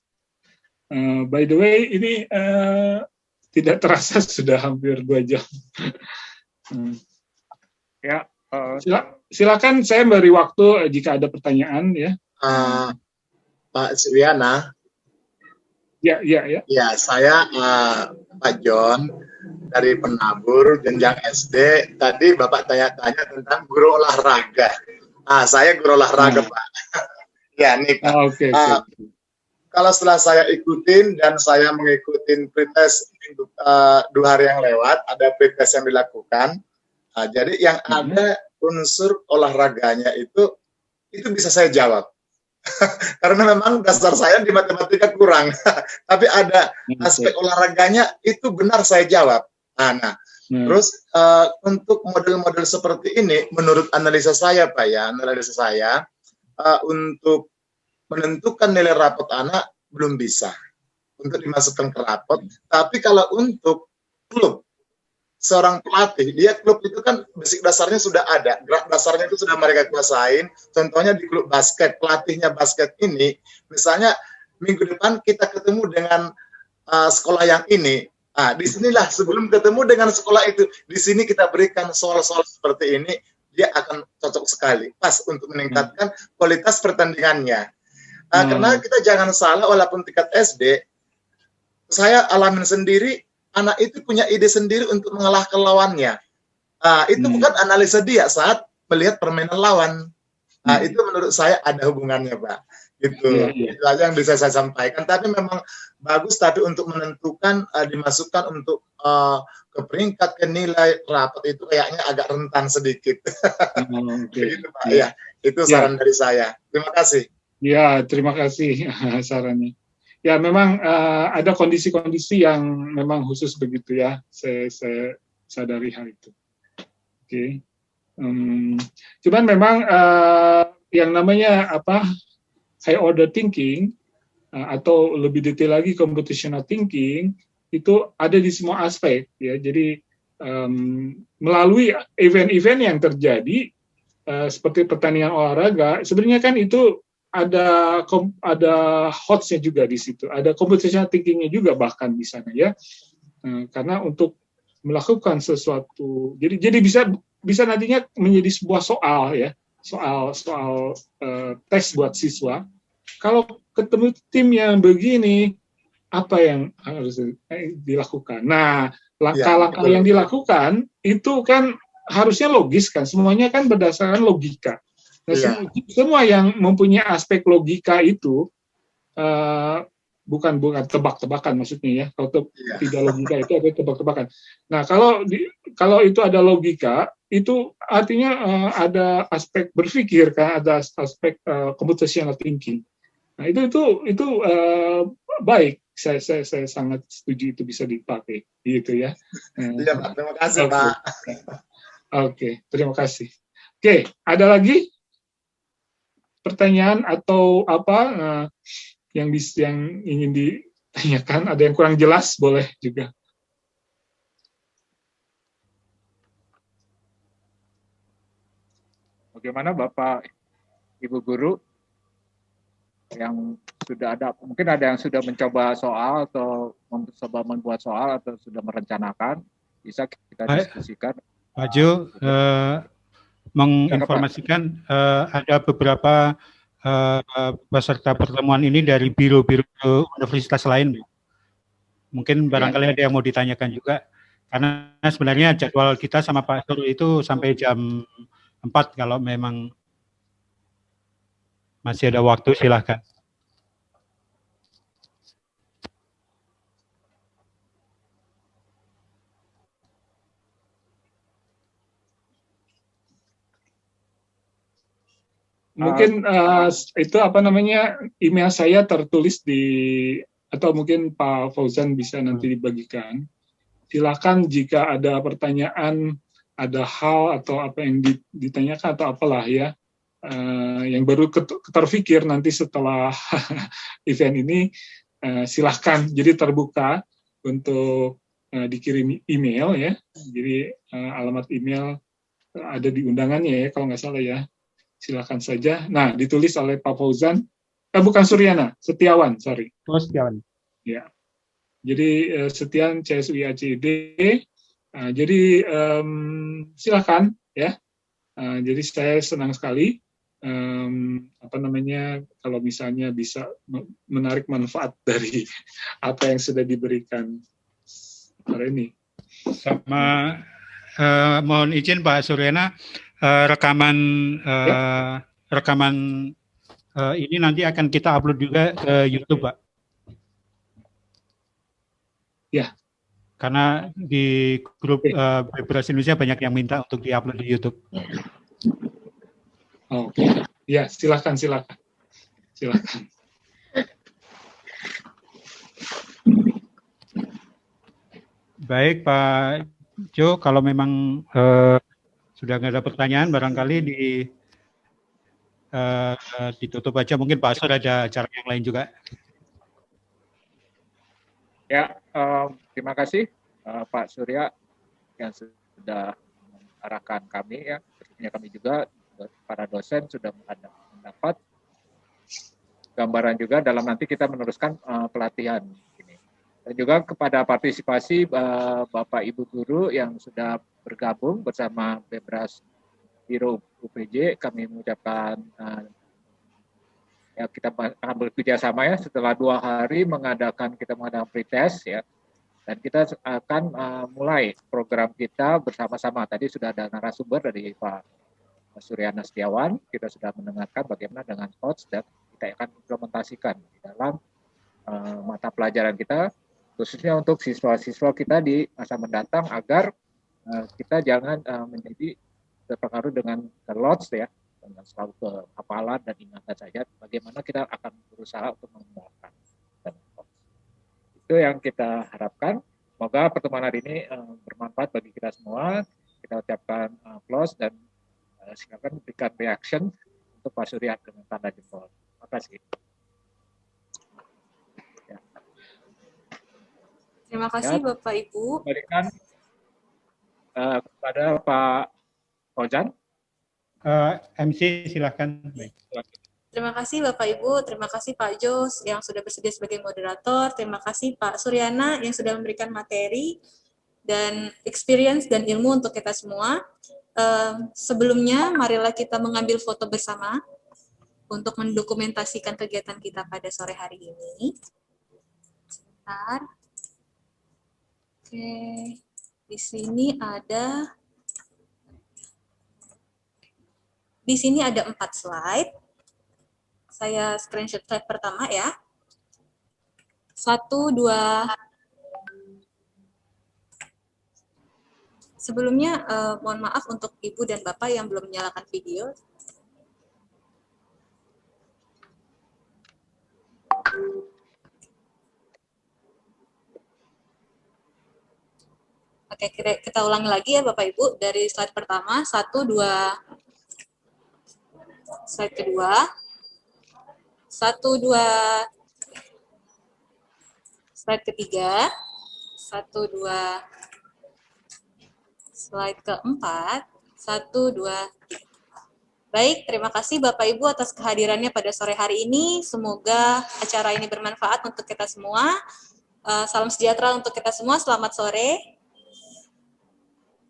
By the way, ini tidak terasa sudah hampir 2 jam. Ya, silakan saya beri waktu jika ada pertanyaan ya. Pak Suryana. Ya. Ya, saya Pak John dari Penabur jenjang SD. Tadi Bapak tanya-tanya tentang guru olahraga. Saya guru olahraga, Pak. Ya, nih Pak. Okay. Kalau setelah saya ikutin dan saya mengikuti pretest 2 hari yang lewat, ada pretest yang dilakukan. Jadi yang ada unsur olahraganya itu bisa saya jawab. Karena memang dasar saya di matematika kurang. Tapi ada aspek olahraganya itu benar saya jawab. Terus untuk model-model seperti ini, menurut analisa saya Pak ya, untuk menentukan nilai rapot anak belum bisa untuk dimasukkan ke rapot. Tapi kalau untuk klub seorang pelatih, dia klub itu kan basic dasarnya sudah ada, gerak dasarnya itu sudah mereka kuasain. Contohnya di klub basket, pelatihnya basket ini, misalnya minggu depan kita ketemu dengan sekolah yang ini. Nah, disinilah sebelum ketemu dengan sekolah itu, di sini kita berikan soal-soal seperti ini, dia akan cocok sekali, pas untuk meningkatkan kualitas pertandingannya. Karena kita jangan salah, walaupun tingkat SD, saya alamin sendiri, anak itu punya ide sendiri untuk mengalahkan lawannya. Itu bukan analisa dia saat melihat permainan lawan. Itu menurut saya ada hubungannya, Pak. Gitu. Itu aja yang bisa saya sampaikan. Tapi memang bagus, tapi untuk menentukan dimasukkan untuk ke peringkat, ke nilai rapat itu kayaknya agak rentan sedikit. Begitu, Pak. Ya, itu saran dari saya. Terima kasih. Ya, terima kasih sarannya. Ya, memang ada kondisi-kondisi yang memang khusus begitu ya. Saya sadari hal itu. Oke. Cuman memang yang namanya high order thinking atau lebih detail lagi computational thinking itu ada di semua aspek ya. Jadi melalui event-event yang terjadi seperti pertandingan olahraga, sebenarnya kan itu ada hotsnya juga di situ, ada computational thinkingnya juga bahkan di sana ya, karena untuk melakukan sesuatu, jadi bisa nantinya menjadi sebuah soal ya, soal tes buat siswa. Kalau ketemu tim yang begini, apa yang harus dilakukan? Nah, langkah-langkah yang dilakukan itu kan harusnya logis kan, semuanya kan berdasarkan logika. Nah, semua yang mempunyai aspek logika itu bukan tebak-tebakan maksudnya ya. Kalau tidak logika itu ada tebak-tebakan. Nah, kalau itu ada logika, itu artinya ada aspek berpikir kan, ada aspek computational thinking. Nah, itu baik. Saya sangat setuju itu bisa dipakai gitu ya. Iya, Pak. Terima kasih, Pak. Oke, terima kasih. Oke, ada lagi pertanyaan atau apa yang ingin ditanyakan? Ada yang kurang jelas boleh juga. Bagaimana Bapak Ibu guru yang sudah ada, mungkin ada yang sudah mencoba soal atau mencoba membuat soal atau sudah merencanakan, bisa kita diskusikan. Pak Jo, menginformasikan ada beberapa peserta pertemuan ini dari biro-biro universitas lain. Mungkin barangkali ada yang mau ditanyakan juga, karena sebenarnya jadwal kita sama Pak Sur itu sampai jam 4, kalau memang masih ada waktu silahkan. Mungkin itu apa namanya, email saya tertulis atau mungkin Pak Fauzan bisa nanti dibagikan. Silakan jika ada pertanyaan, ada hal atau apa yang ditanyakan atau apalah ya, yang baru terpikir nanti setelah event ini, silahkan. Jadi terbuka untuk dikirim email ya. Jadi alamat email ada di undangannya ya kalau nggak salah ya. Silakan saja. Nah, ditulis oleh Pak Fauzan, bukan Suryana, Setiawan, sorry. Oh, Setiawan. Ya. Jadi Setian CSWACD. Jadi silakan ya. Jadi saya senang sekali apa namanya, kalau misalnya bisa menarik manfaat dari apa yang sudah diberikan hari ini. Sama mohon izin Pak Suryana, rekaman ini nanti akan kita upload juga ke YouTube, Pak. Ya. Karena di grup Beberapa Indonesia banyak yang minta untuk diupload di YouTube. Oke. Ya, silakan. Baik, Pak Jo, kalau memang sudah nggak ada pertanyaan, barangkali ditutup aja. Mungkin Pak Asor ada acara yang lain juga. Ya, terima kasih Pak Surya yang sudah mengarahkan kami ya, tentunya kami juga para dosen sudah mendapat gambaran juga dalam nanti kita meneruskan pelatihan ini. Dan juga kepada partisipasi Bapak Ibu guru yang sudah bergabung bersama Bebras Biro UPJ, kami mengucapkan ya kita akan bekerja sama ya setelah 2 hari mengadakan pretest ya, dan kita akan mulai program kita bersama-sama. Tadi sudah ada narasumber dari Pak Suryana Setiawan, kita sudah mendengarkan bagaimana dengan HOTS dan kita akan implementasikan di dalam mata pelajaran kita, khususnya untuk siswa-siswa kita di masa mendatang agar kita jangan menjadi terpengaruh dengan lots ya, dengan selalu kehafalan dan ingatan saja, bagaimana kita akan berusaha untuk mengembangkan. Itu yang kita harapkan. Semoga pertemuan hari ini bermanfaat bagi kita semua. Kita ucapkan close dan silakan berikan reaction untuk Pak Surya dengan tanda jempol. Terima kasih. Ya. Terima kasih ya, Bapak Ibu. Berikan kepada Pak Fauzan. MC silahkan. Terima kasih Bapak Ibu, terima kasih Pak Jos yang sudah bersedia sebagai moderator, terima kasih Pak Suryana yang sudah memberikan materi dan experience dan ilmu untuk kita semua. Sebelumnya, marilah kita mengambil foto bersama untuk mendokumentasikan kegiatan kita pada sore hari ini. Sebentar. Oke, di sini ada 4 slide. Saya screenshot slide pertama ya. 1, 2. Sebelumnya, mohon maaf untuk Ibu dan Bapak yang belum menyalakan video. Oke, kita ulangi lagi ya Bapak Ibu. Dari slide pertama, 1, 2. Slide kedua. 1, 2. Slide ketiga. 1, 2. Slide keempat, 1, 2, 3. Baik, terima kasih Bapak Ibu atas kehadirannya pada sore hari ini. Semoga acara ini bermanfaat untuk kita semua. Salam sejahtera untuk kita semua. Selamat sore.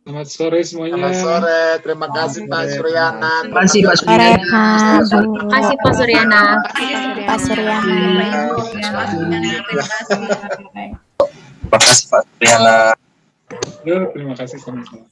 Selamat sore semuanya. Selamat sore. Terima kasih Pak Suryana. Terima kasih Pak Suryana. Terima kasih Pak Suryana. Pak Suryana. Terima kasih. Terima kasih Pak Suryana. Terima kasih sama-sama.